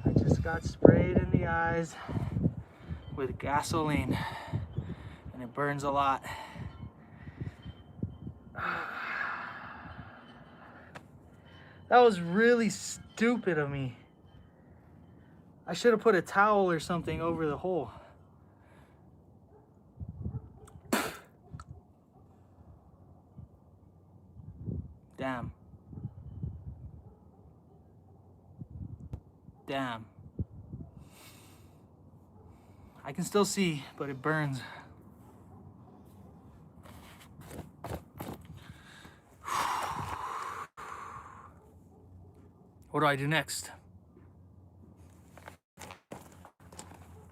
I just got sprayed in the eyes with gasoline, and it burns a lot. That was really stupid of me. I should have put a towel or something over the hole. Damn. Damn. I can still see, but it burns. What do I do next?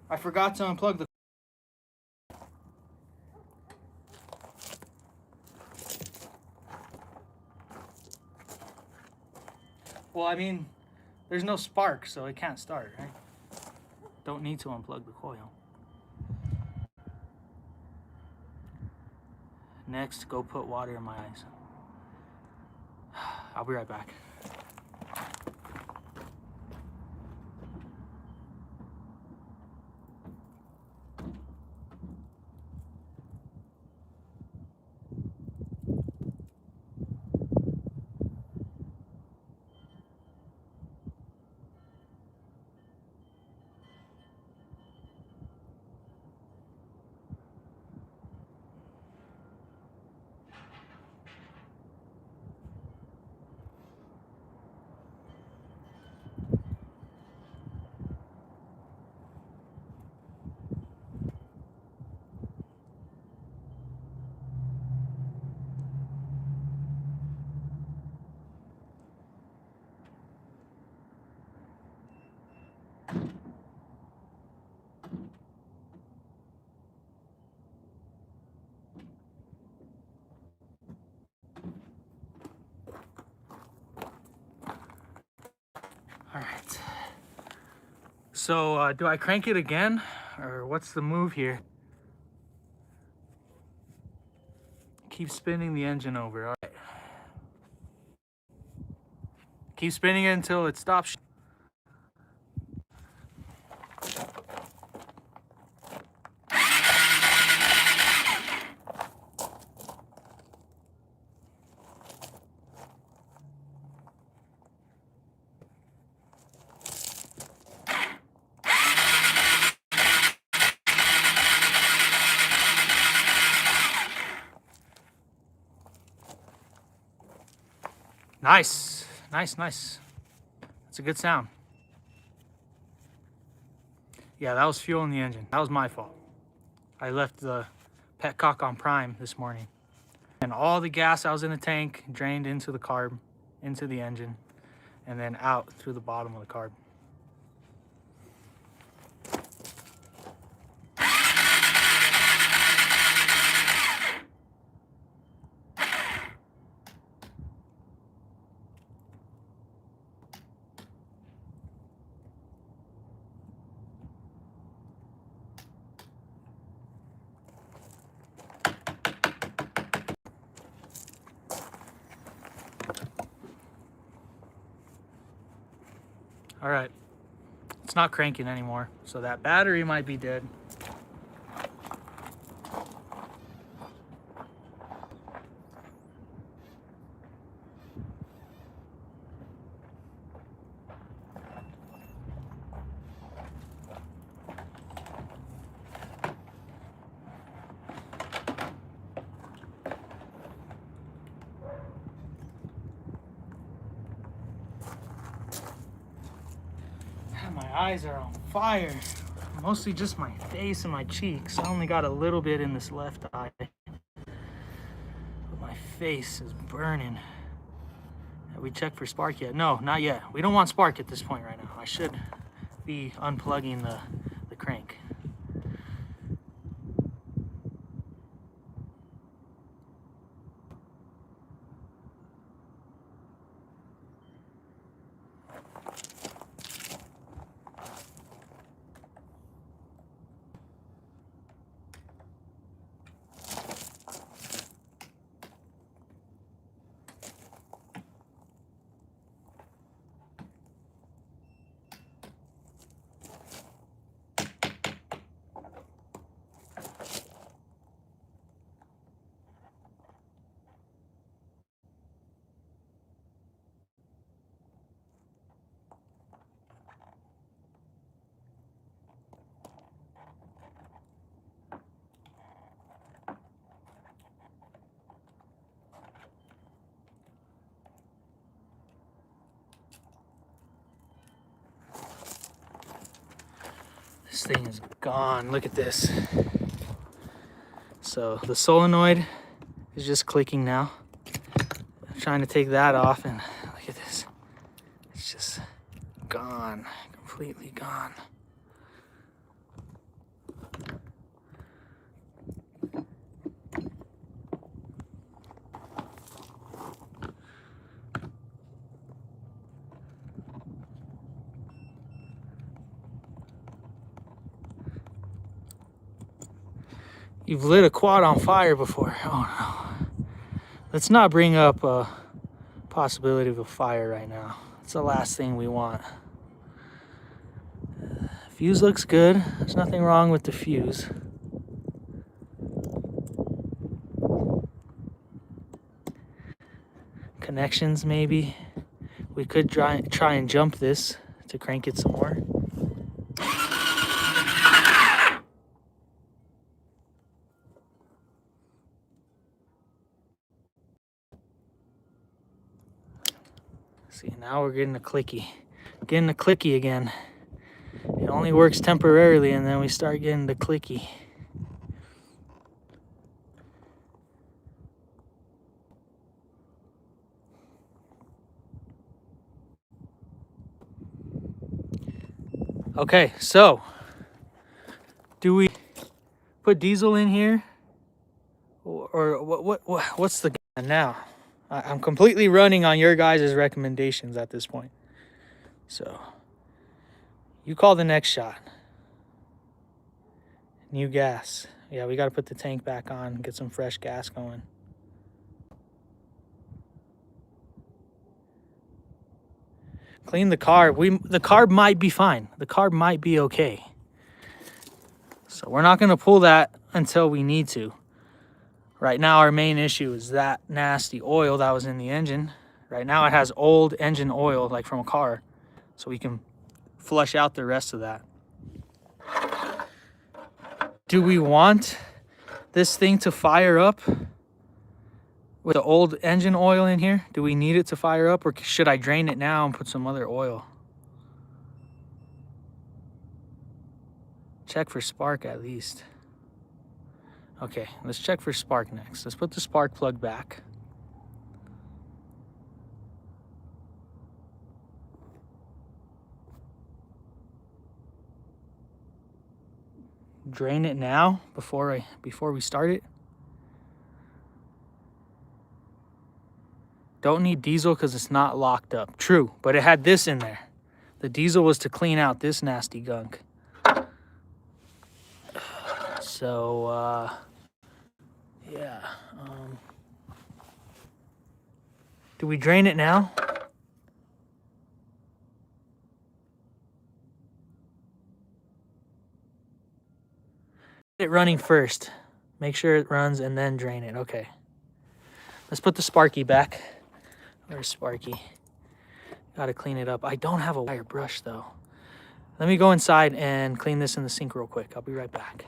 I forgot to unplug the... Well, I mean, there's no spark, so it can't start, right? Don't need to unplug the coil. Next, go put water in my eyes. I'll be right back. All right. So do I crank it again, or what's the move here? Keep spinning the engine over. All right. Keep spinning it until it stops. Nice, nice, nice. That's a good sound. Yeah, that was fuel in the engine. That was my fault. I left the petcock on prime this morning. And all the gas that was in the tank drained into the carb, into the engine, and then out through the bottom of the carb. All right, it's not cranking anymore, so that battery might be dead. My eyes are on fire. Mostly just my face and my cheeks. I only got a little bit in this left eye. But my face is burning. Have we checked for spark yet? No, not yet. We don't want spark at this point right now. I should be unplugging the crank. This thing is gone. Look at this. So the solenoid is just clicking now. I'm trying to take that off, and look at this. It's just gone, completely gone. You've lit a quad on fire before. Oh no. Let's not bring up a possibility of a fire right now. It's the last thing we want. Fuse looks good. There's nothing wrong with the fuse. Connections maybe. We could try and jump this to crank it some more. See, now we're getting a clicky. Getting a clicky again. It only works temporarily, and then we start getting the clicky. Okay, so do we put diesel in here, or what's the now? I'm completely running on your guys' recommendations at this point. So you call the next shot. New gas. Yeah, we got to put the tank back on and get some fresh gas going. Clean the carb. The carb might be fine. The carb might be okay. So we're not going to pull that until we need to. Right now, our main issue is that nasty oil that was in the engine. Right now, it has old engine oil, like from a car. So we can flush out the rest of that. Do we want this thing to fire up with the old engine oil in here? Do we need it to fire up, or should I drain it now and put some other oil? Check for spark at least. Okay, let's check for spark next. Let's put the spark plug back. Drain it now before we start it. Don't need diesel because it's not locked up. True, but it had this in there. The diesel was to clean out this nasty gunk. So, yeah. Do we drain it now? Get it running first. Make sure it runs and then drain it. Okay. Let's put the Sparky back. Where's Sparky? Gotta clean it up. I don't have a wire brush though. Let me go inside and clean this in the sink real quick. I'll be right back.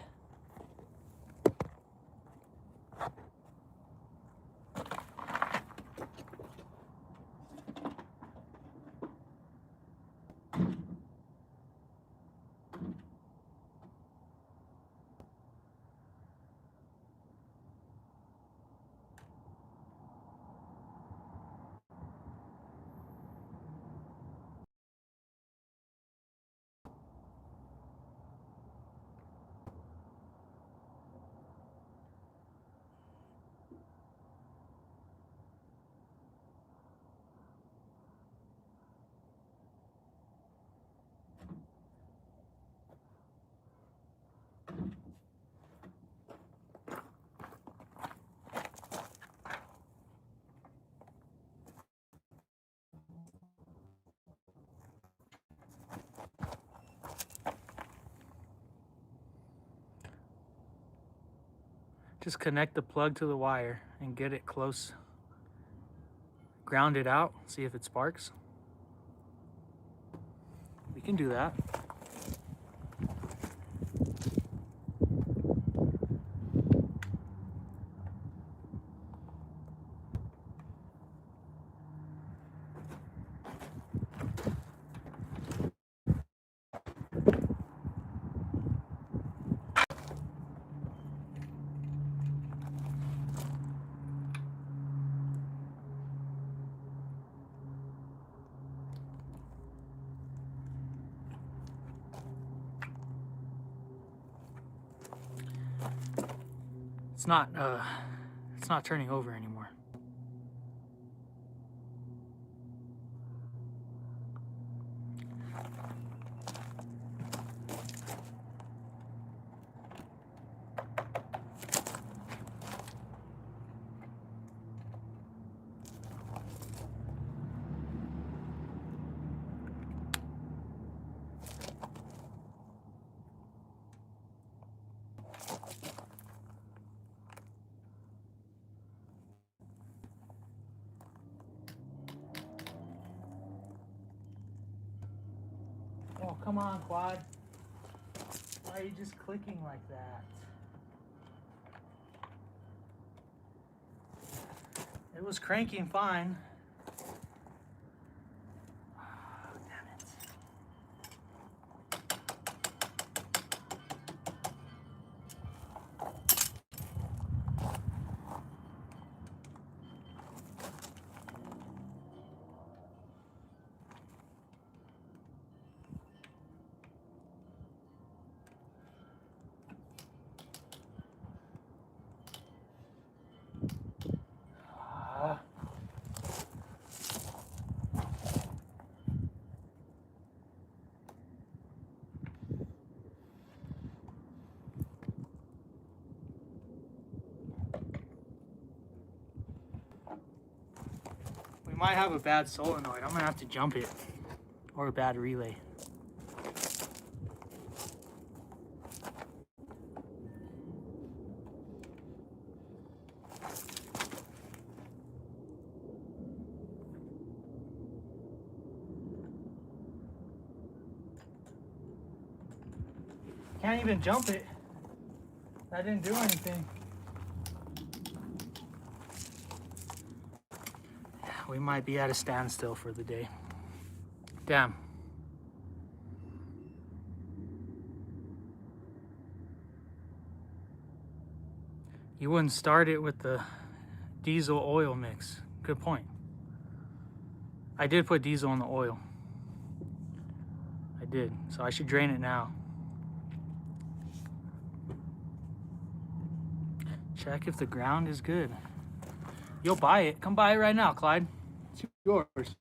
Just connect the plug to the wire and get it close. Ground it out, see if it sparks. We can do that. It's not turning over anymore. Oh, come on, quad. Why are you just clicking like that? It was cranking fine. Damn it. We might have a bad solenoid. I'm gonna have to jump it, or a bad relay. Can't even jump it. That didn't do anything. We might be at a standstill for the day. Damn. You wouldn't start it with the diesel oil mix. Good point. I did put diesel in the oil. I did, so I should drain it now. Check if the ground is good. You'll buy it. Come buy it right now, Clyde. It's yours.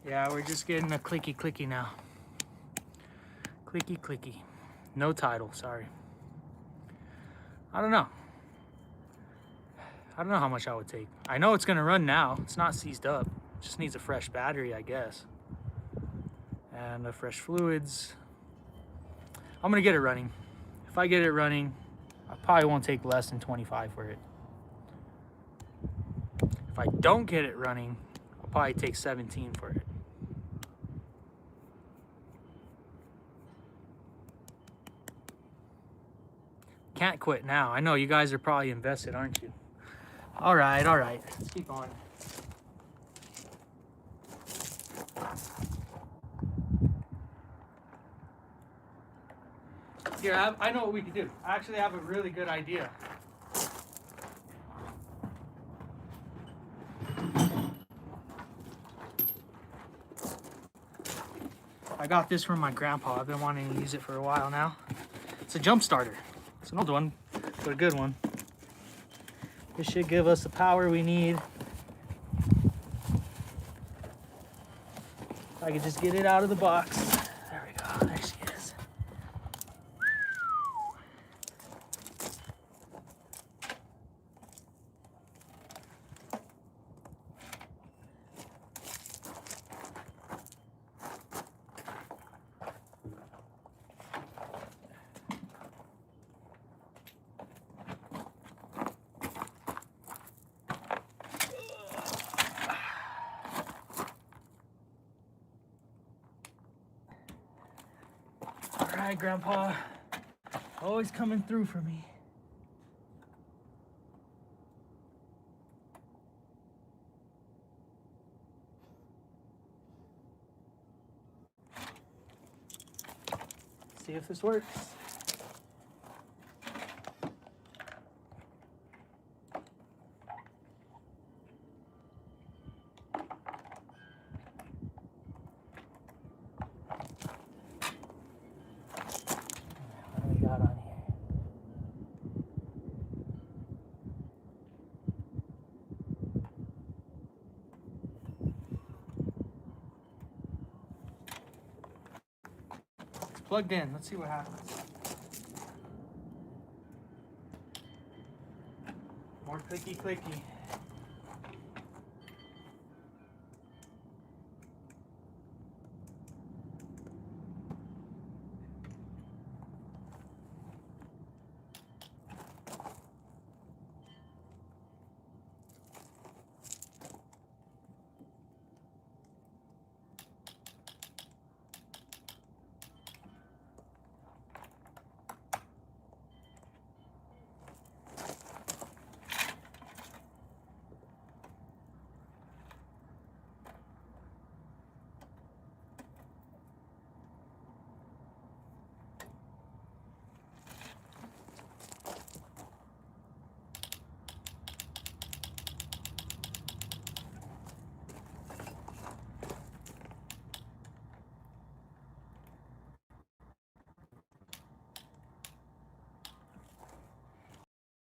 Yeah, we're just getting a clicky clicky now. Clicky clicky. No title, sorry. I don't know. I don't know how much I would take. I know it's gonna run now. It's not seized up. It just needs a fresh battery, I guess. And the fresh fluids. I'm gonna get it running. If I get it running, I probably won't take less than 25 for it. If I don't get it running, I'll probably take 17 for it. Can't quit now. I know you guys are probably invested, aren't you? All right, let's keep going. Here, I know what we could do. I actually have a really good idea. I got this from my grandpa. I've been wanting to use it for a while now. It's a jump starter. It's an old one, but a good one. This should give us the power we need. I could just get it out of the box. There we go. There she is. All right, Grandpa. Always coming through for me. See if this works. What do we got on here? It's plugged in. Let's see what happens. More clicky clicky.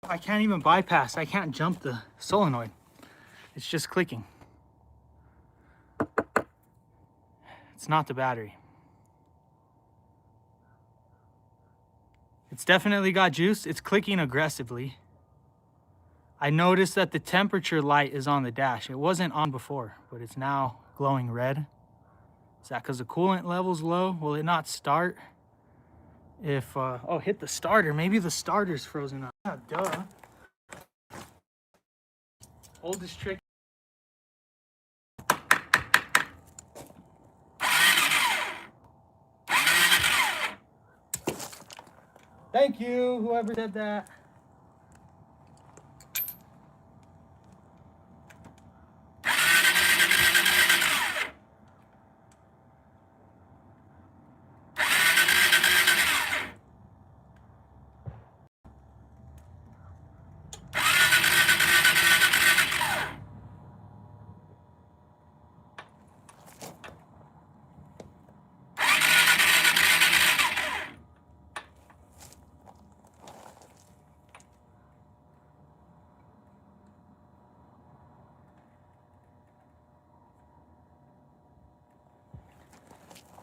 I can't even bypass. I can't jump the solenoid. It's just clicking. It's not the battery. It's definitely got juice. It's clicking aggressively. I noticed that the temperature light is on the dash. It wasn't on before, but it's now glowing red. Is that because the coolant level's low? Will it not start? If, oh, hit the starter. Maybe the starter's frozen up. Yeah, duh. Oldest trick. Thank you, whoever did that.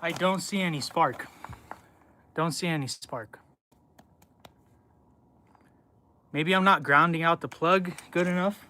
I don't see any spark. Don't see any spark. Maybe I'm not grounding out the plug good enough.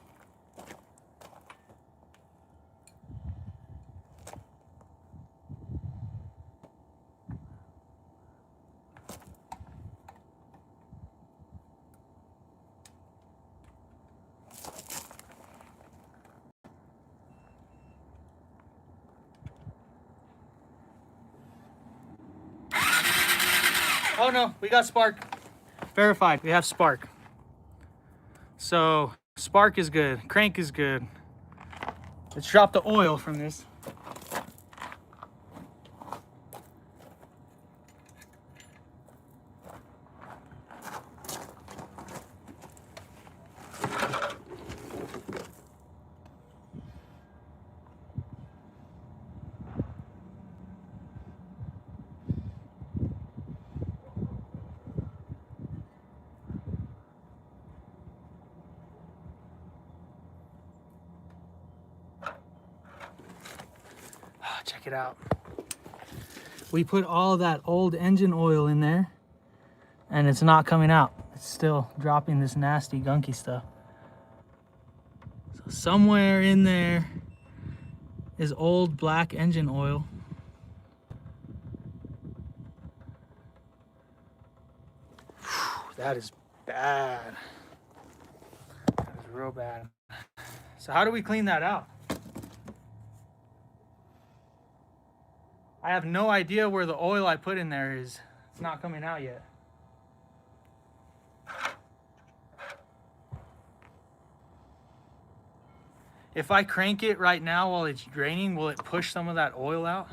Oh no, we got spark. Verified, we have spark. So spark is good, crank is good. Let's drop the oil from this. Check it out. we put all that old engine oil in there and it's not coming out. It's still dropping this nasty gunky stuff. So somewhere in there is old black engine oil. Whew, that is bad. That is real bad. So how do we clean that out? I have no idea where the oil I put in there is. It's not coming out yet. If I crank it right now while it's draining, will it push some of that oil out?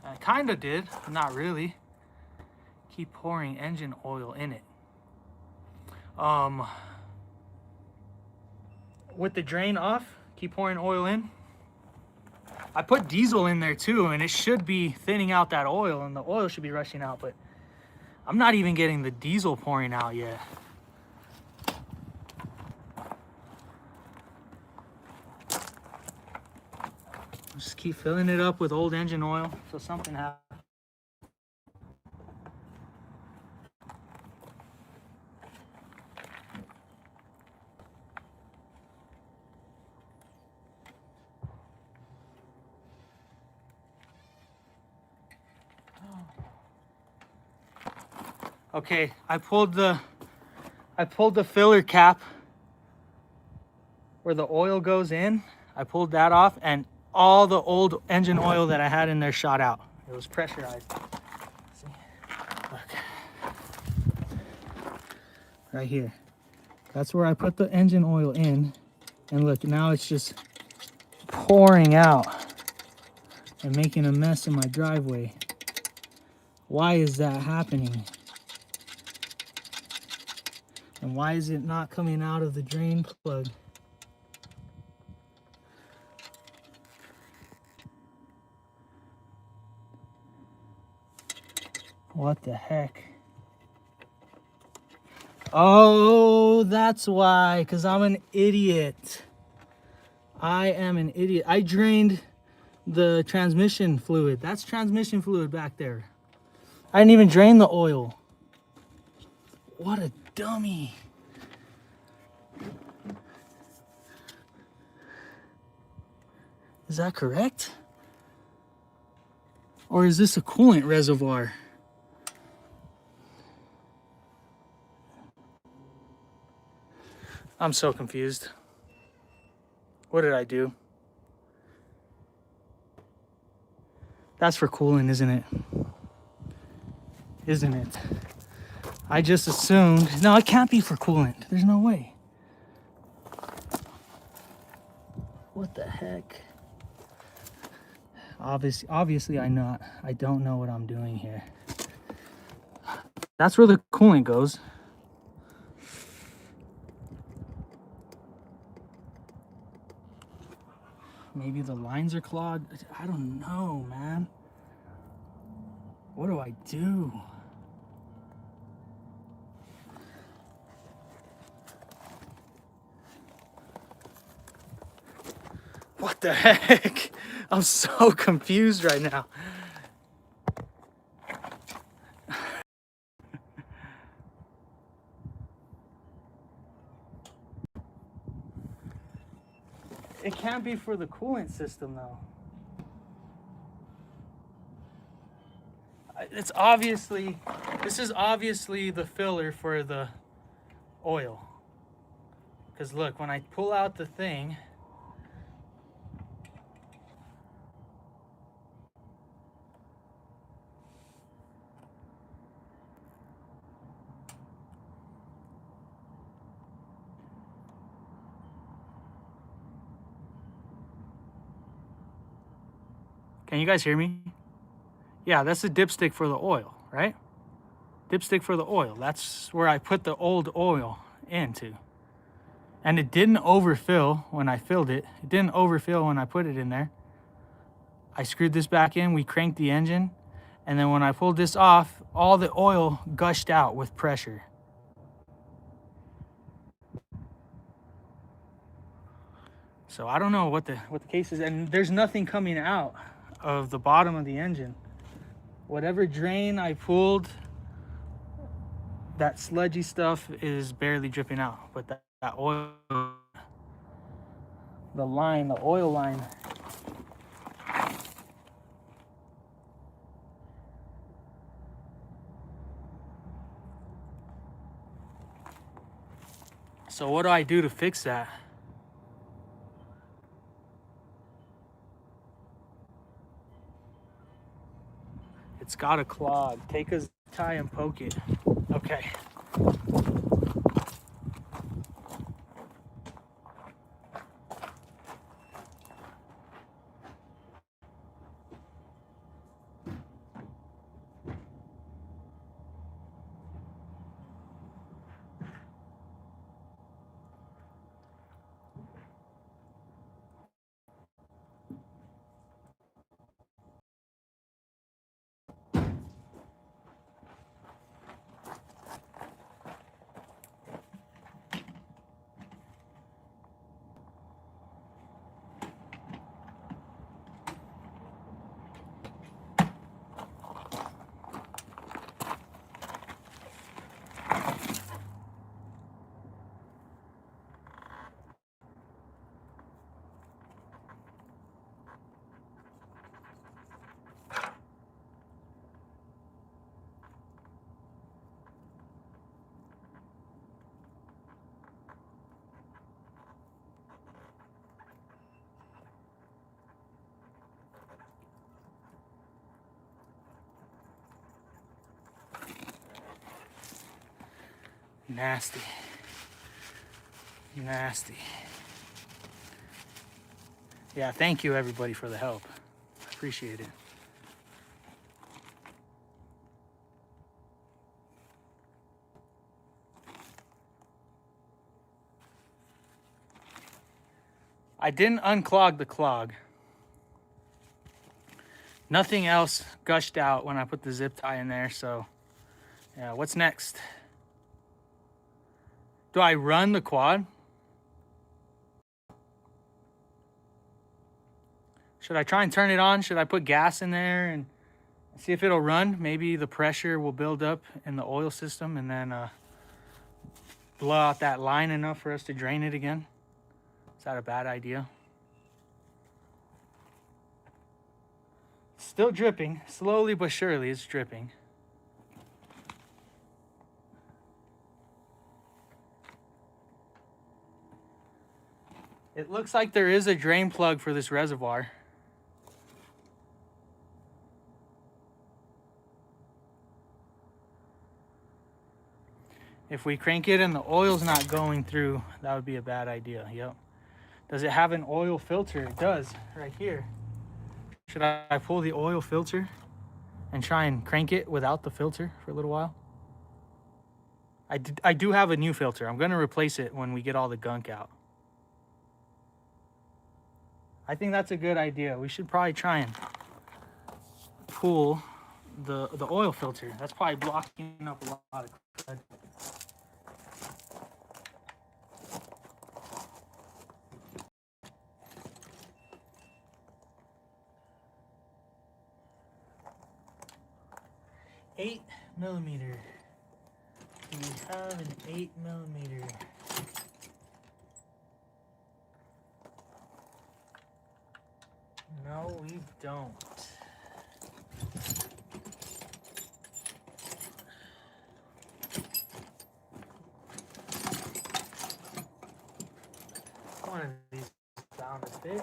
I kind of did, but not really. Keep pouring engine oil in it. With the drain off, keep pouring oil in. I put diesel in there too, and it should be thinning out that oil, and the oil should be rushing out, but I'm not even getting the diesel pouring out yet. Just keep filling it up with old engine oil so something happens. Okay, I pulled the filler cap where the oil goes in. I pulled that off, and all the old engine oil that I had in there shot out. It was pressurized. See? Look. Right here. That's where I put the engine oil in. And look, now it's just pouring out and making a mess in my driveway. Why is that happening? And why is it not coming out of the drain plug? What the heck? Oh, that's why, because I'm an idiot. I am an idiot. I drained the transmission fluid. That's transmission fluid back there. I didn't even drain the oil. What a dummy. Is that correct? Or is this a coolant reservoir? I'm so confused. What did I do? That's for coolant, isn't it? Isn't it? I just assumed. No, it can't be for coolant. There's no way. What the heck? Obviously I don't know what I'm doing here. That's where the coolant goes. Maybe the lines are clogged. I don't know, man. What do I do? What the heck? I'm so confused right now. It can't be for the coolant system though. It's obviously, this is obviously the filler for the oil. Because look, when I pull out the thing, can you guys hear me? Yeah, that's the dipstick for the oil, right? Dipstick for the oil. That's where I put the old oil into. And it didn't overfill when I filled it. It didn't overfill when I put it in there. I screwed this back in, we cranked the engine, and then when I pulled this off, all the oil gushed out with pressure. So I don't know what the case is, and there's nothing coming out of the bottom of the engine. Whatever drain I pulled, that sludgy stuff is barely dripping out, but that oil, the oil line. So what do I do to fix that? It's got a clog. Take a tie and poke it. Okay. Nasty. Nasty. Yeah, thank you everybody for the help. Appreciate it. I didn't unclog the clog. Nothing else gushed out when I put the zip tie in there, so yeah, what's next? Do I run the quad? Should I try and turn it on? Should I put gas in there and see if it'll run? Maybe the pressure will build up in the oil system and then blow out that line enough for us to drain it again. Is that a bad idea? Still dripping, slowly but surely it's dripping. It looks like there is a drain plug for this reservoir. If we crank it and the oil's not going through, that would be a bad idea. Yep. Does it have an oil filter? It does, right here. Should I pull the oil filter and try and crank it without the filter for a little while? I do have a new filter. I'm gonna replace it when we get all the gunk out. I think that's a good idea. We should probably try and pull the oil filter. That's probably blocking up a lot of crud. $8 millimeter. Do we have an 8 millimeter? No, we don't. One of these bound to fit.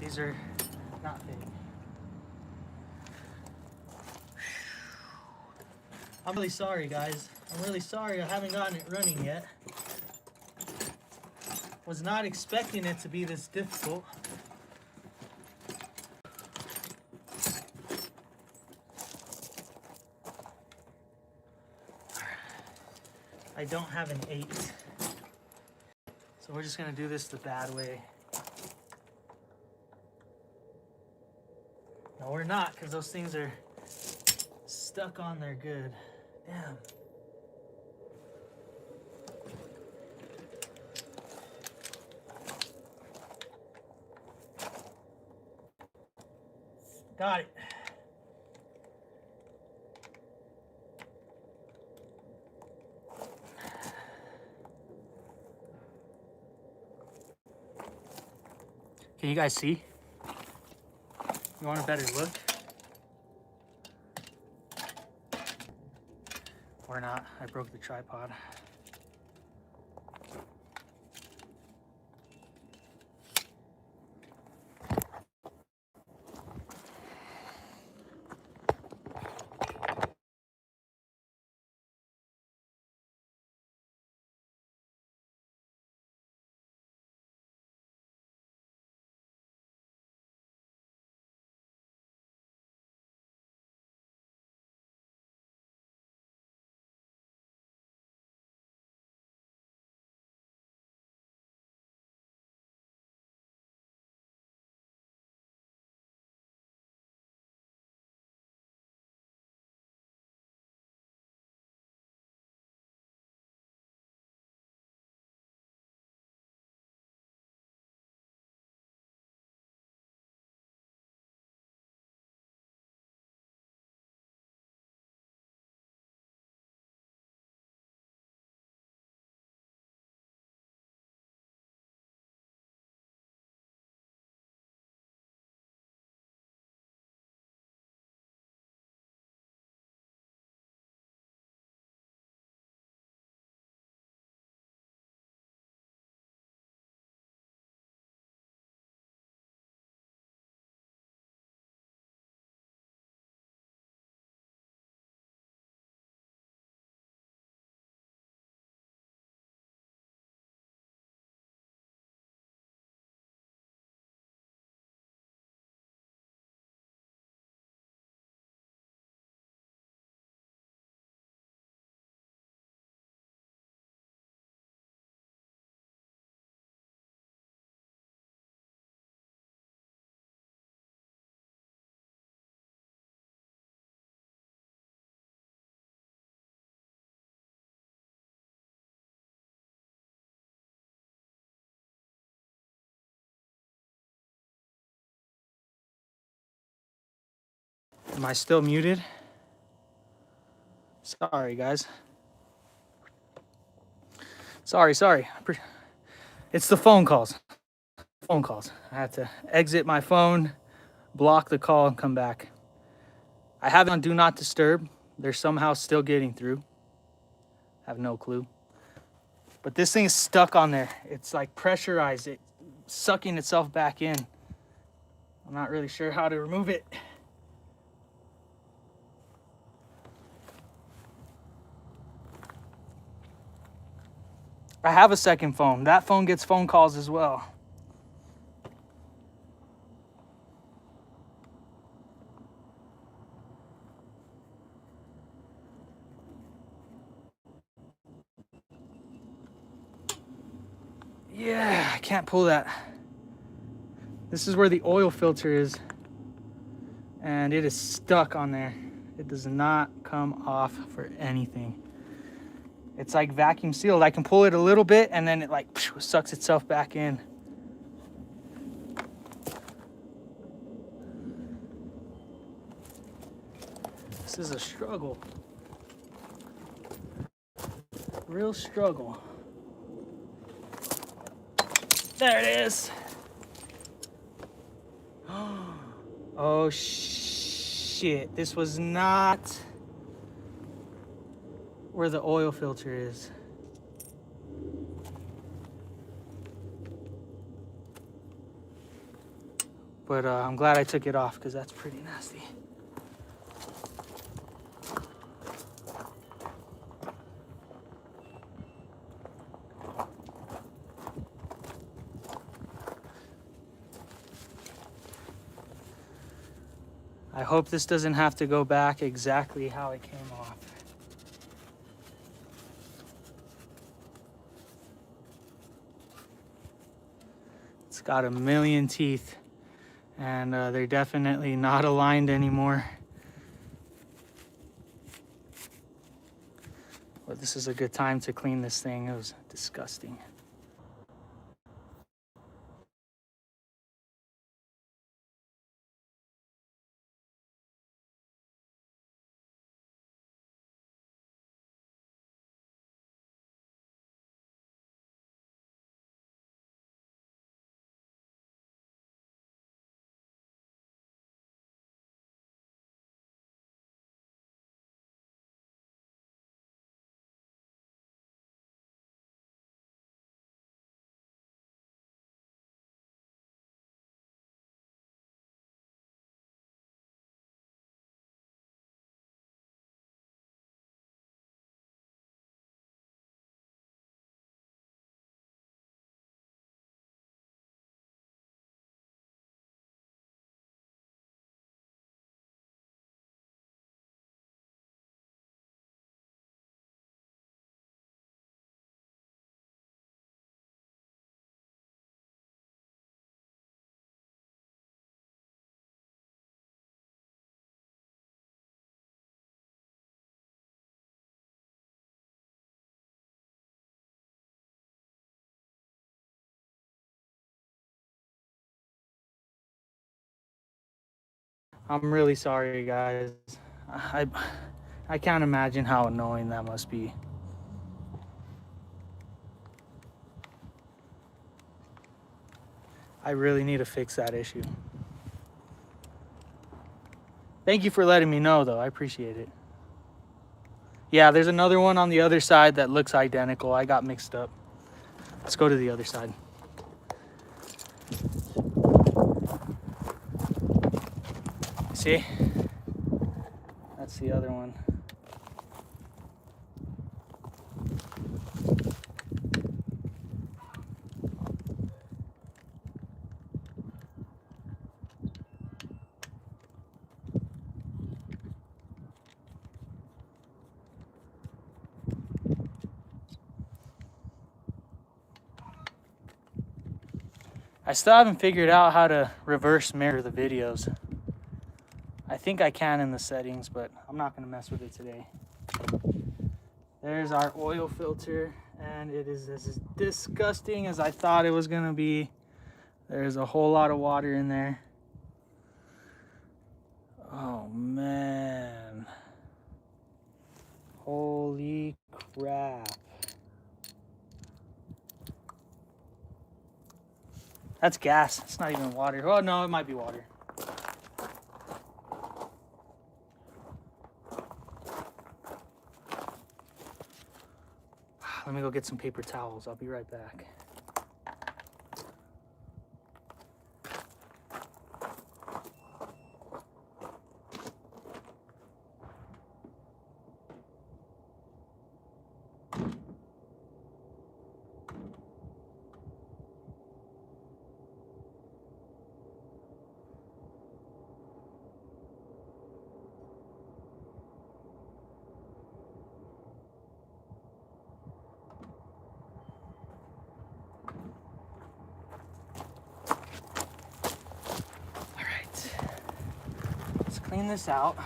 These are not fitting. I'm really sorry, guys. I'm really sorry I haven't gotten it running yet. Was not expecting it to be this difficult. I don't have an 8. So we're just gonna do this the bad way. No, we're not, because those things are stuck on there good. Damn. Got it. Can you guys see? You want a better look? Or not, I broke the tripod. Am I still muted? Sorry, guys. Sorry. It's the phone calls. Phone calls. I had to exit my phone, block the call, and come back. I have it on Do Not Disturb. They're somehow still getting through. I have no clue. But this thing is stuck on there. It's like pressurized. It's sucking itself back in. I'm not really sure how to remove it. I have a second phone. That phone gets phone calls as well. Yeah, I can't pull that. This is where the oil filter is, and it is stuck on there. It does not come off for anything. It's like vacuum sealed. I can pull it a little bit and then it like sucks itself back in. This is a struggle. Real struggle. There it is. Oh shit. This was not where the oil filter is. But I'm glad I took it off because that's pretty nasty. I hope this doesn't have to go back exactly how it came off. It's got a million teeth, and they're definitely not aligned anymore. But this is a good time to clean this thing. It was disgusting. I'm really sorry, guys. I can't imagine how annoying that must be. I really need to fix that issue. Thank you for letting me know, though. I appreciate it. Yeah, there's another one on the other side that looks identical. I got mixed up. Let's go to the other side. See? That's the other one. I still haven't figured out how to reverse mirror the videos. I think I can in the settings, but I'm not going to mess with it today. There's our oil filter, and it is as disgusting as I thought it was going to be. There's a whole lot of water in there. Oh, man. Holy crap. That's gas. It's not even water. Oh, no, it might be water. Let me go get some paper towels. I'll be right back. Clean this out.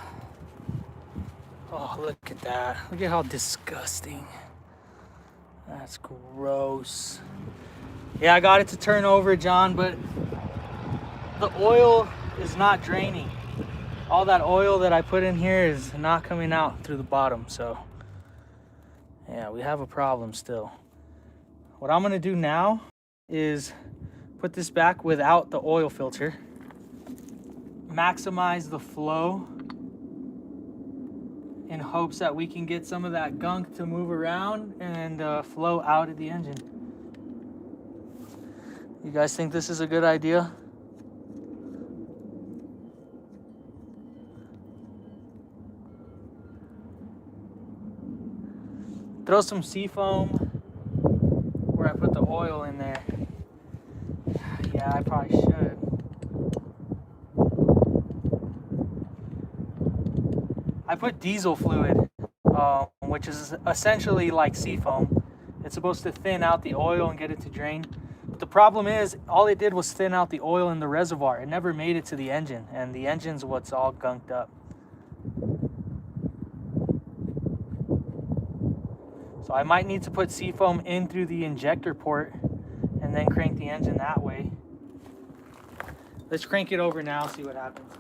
Oh, look at that. Look at how disgusting. That's gross. Yeah, I got it to turn over, John, but the oil is not draining. All that oil that I put in here is not coming out through the bottom, so yeah, we have a problem still. What I'm gonna do now is put this back without the oil filter, maximize the flow in hopes that we can get some of that gunk to move around and flow out of the engine. You guys think this is a good idea? Throw some seafoam where I put the oil in there. Yeah, I probably should. I put diesel fluid, which is essentially like seafoam. It's supposed to thin out the oil and get it to drain. But the problem is, all it did was thin out the oil in the reservoir. It never made it to the engine, and the engine's what's all gunked up. So I might need to put seafoam in through the injector port and then crank the engine that way. Let's crank it over now, see what happens.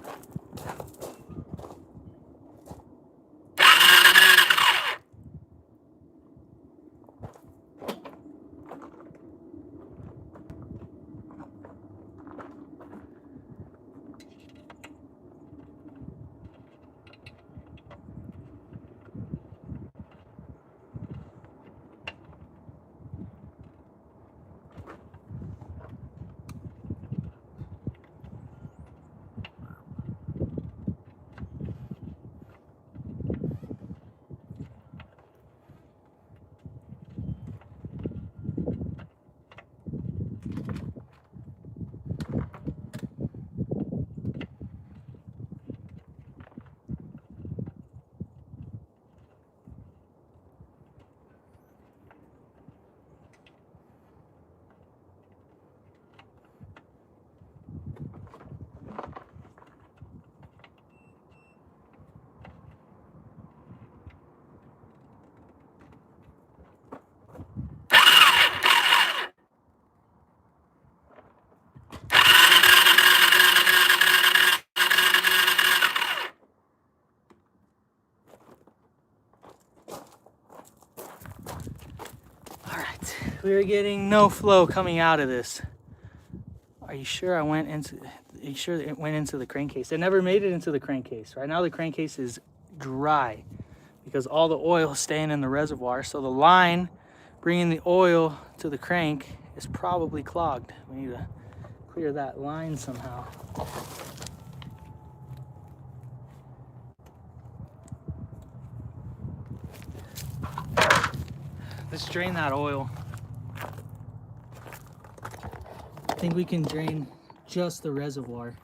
We're getting no flow coming out of this. Are you sure it went into the crankcase? It never made it into the crankcase. Right now the crankcase is dry because all the oil is staying in the reservoir. So the line bringing the oil to the crank is probably clogged. We need to clear that line somehow. Let's drain that oil. I think we can drain just the reservoir.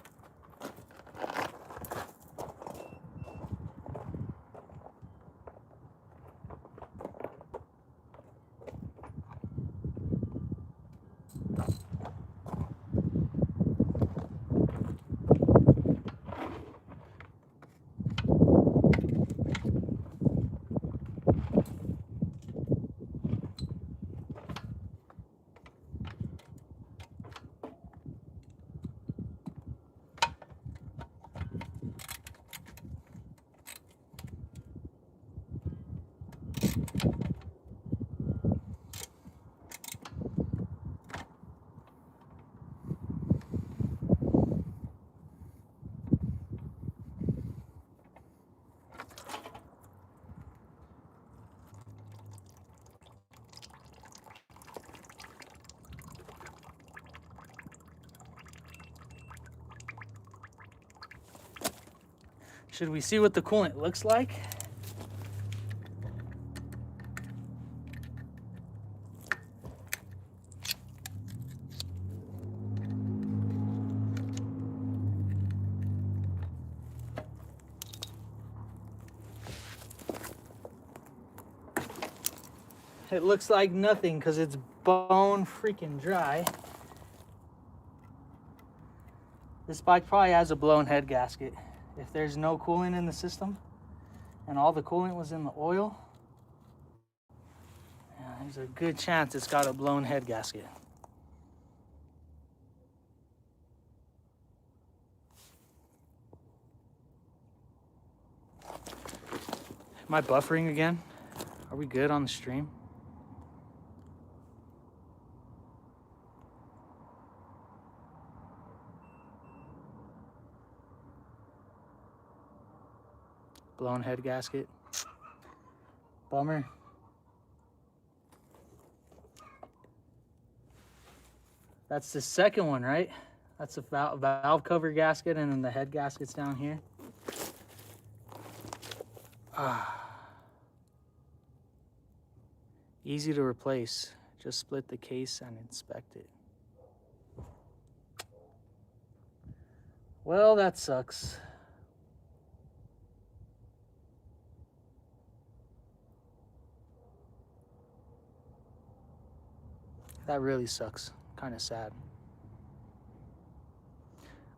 Should we see what the coolant looks like? It looks like nothing because it's bone freaking dry. This bike probably has a blown head gasket. If there's no coolant in the system and all the coolant was in the oil, yeah, there's a good chance it's got a blown head gasket. Am I buffering again? Are we good on the stream? Blown head gasket. Bummer. That's the second one, right? That's a valve cover gasket, and then the head gasket's down here. Easy to replace. Just split the case and inspect it. Well, that sucks. That really sucks. kind of sad.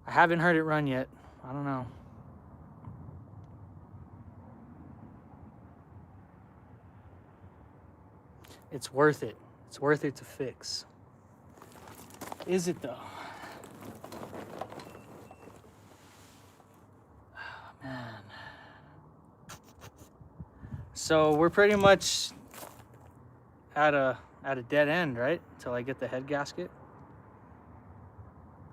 I haven't heard it run yet. I don't know. It's worth it. It's worth it to fix. Is it though? Oh, man. So we're pretty much at a dead end, right? Until I get the head gasket.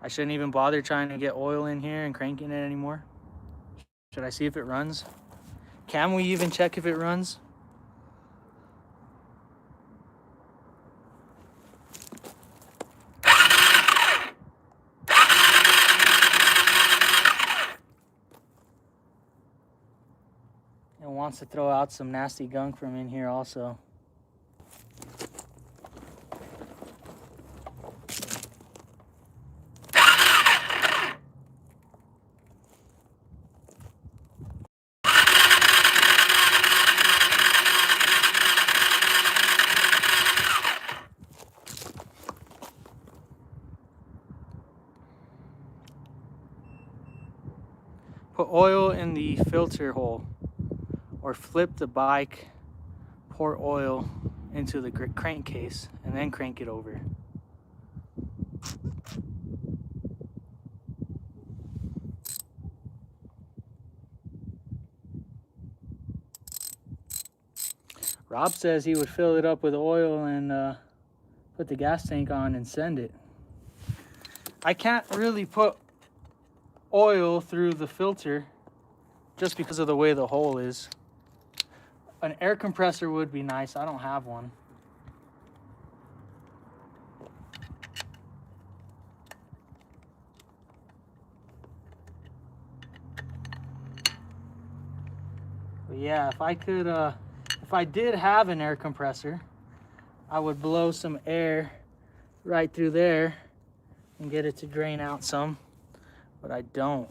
I shouldn't even bother trying to get oil in here and cranking it anymore. Should I see if it runs? Can we even check if it runs? It wants to throw out some nasty gunk from in here also. Put oil in the filter hole, or flip the bike, pour oil into the crankcase, and then crank it over. Rob says he would fill it up with oil and put the gas tank on and send it. I can't really put oil through the filter just because of the way the hole is. An air compressor would be nice. I don't have one. But yeah, if I did have an air compressor, I would blow some air right through there and get it to drain out some. But I don't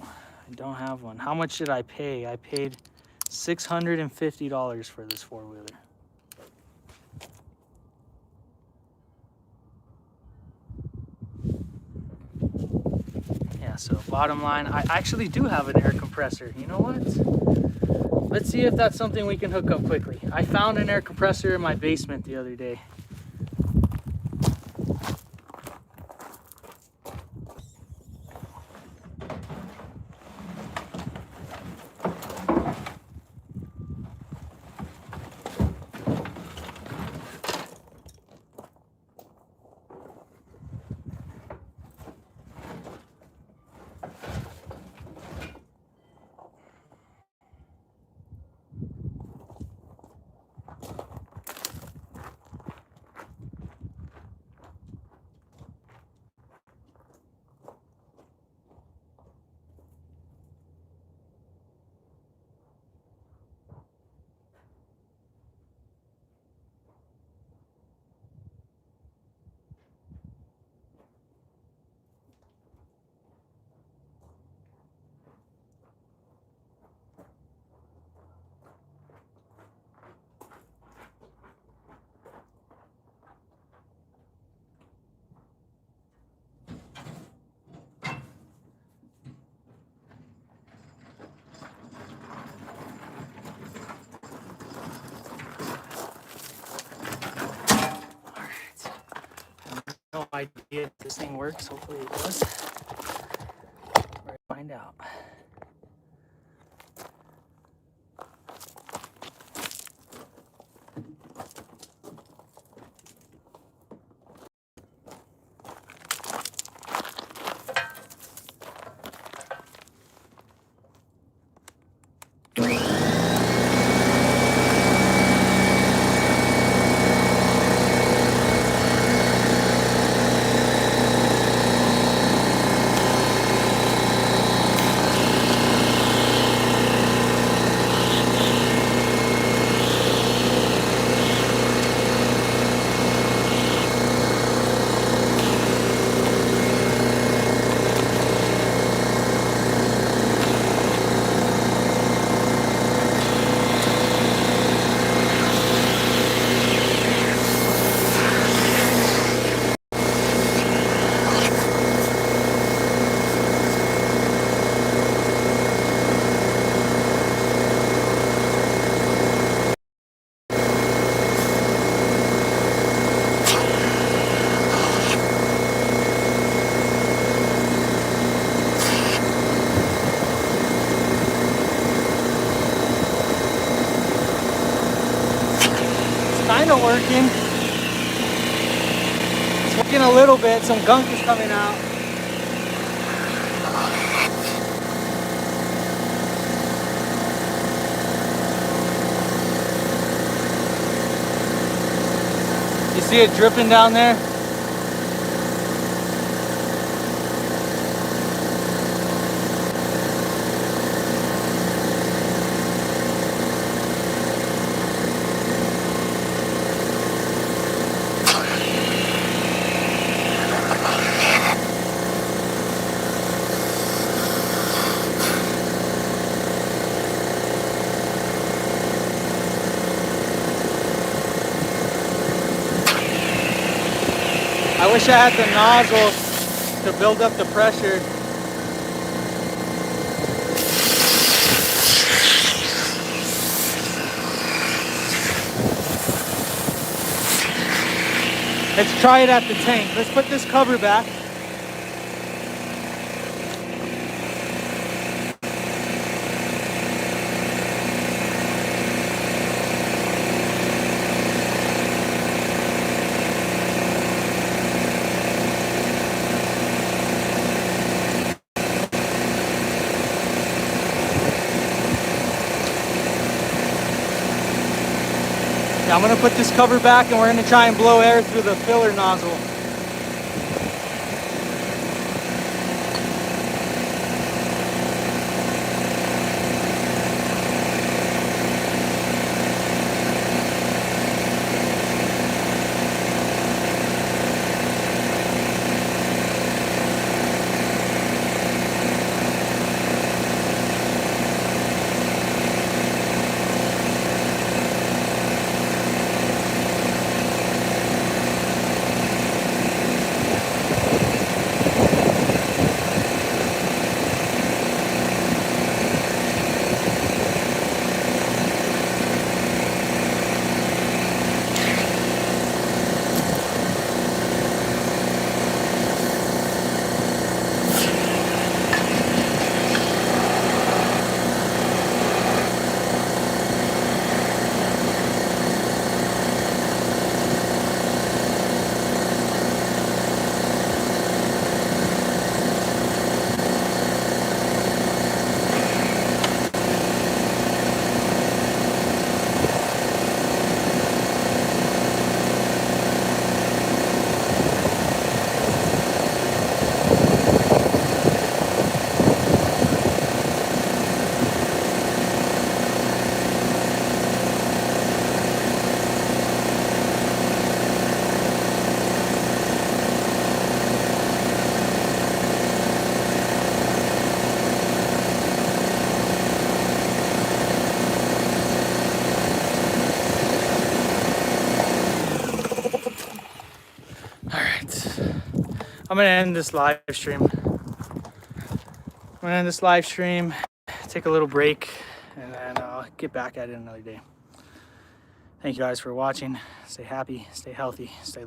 have one. How much did I pay? I paid $650 for this four-wheeler. Yeah, so bottom line, I actually do have an air compressor. You know what? Let's see if that's something we can hook up quickly. I found an air compressor in my basement the other day. No idea if this thing works. Hopefully it does. We're gonna find out. kind of working. It's working a little bit. Some gunk is coming out. You see it dripping down there? I wish I had the nozzle to build up the pressure. Let's try it at the tank. Let's put this cover back. Yeah, I'm gonna put this cover back and we're gonna try and blow air through the filler nozzle. I'm gonna end this live stream. Take a little break, and then I'll get back at it another day. Thank you guys for watching. Stay happy, stay healthy, stay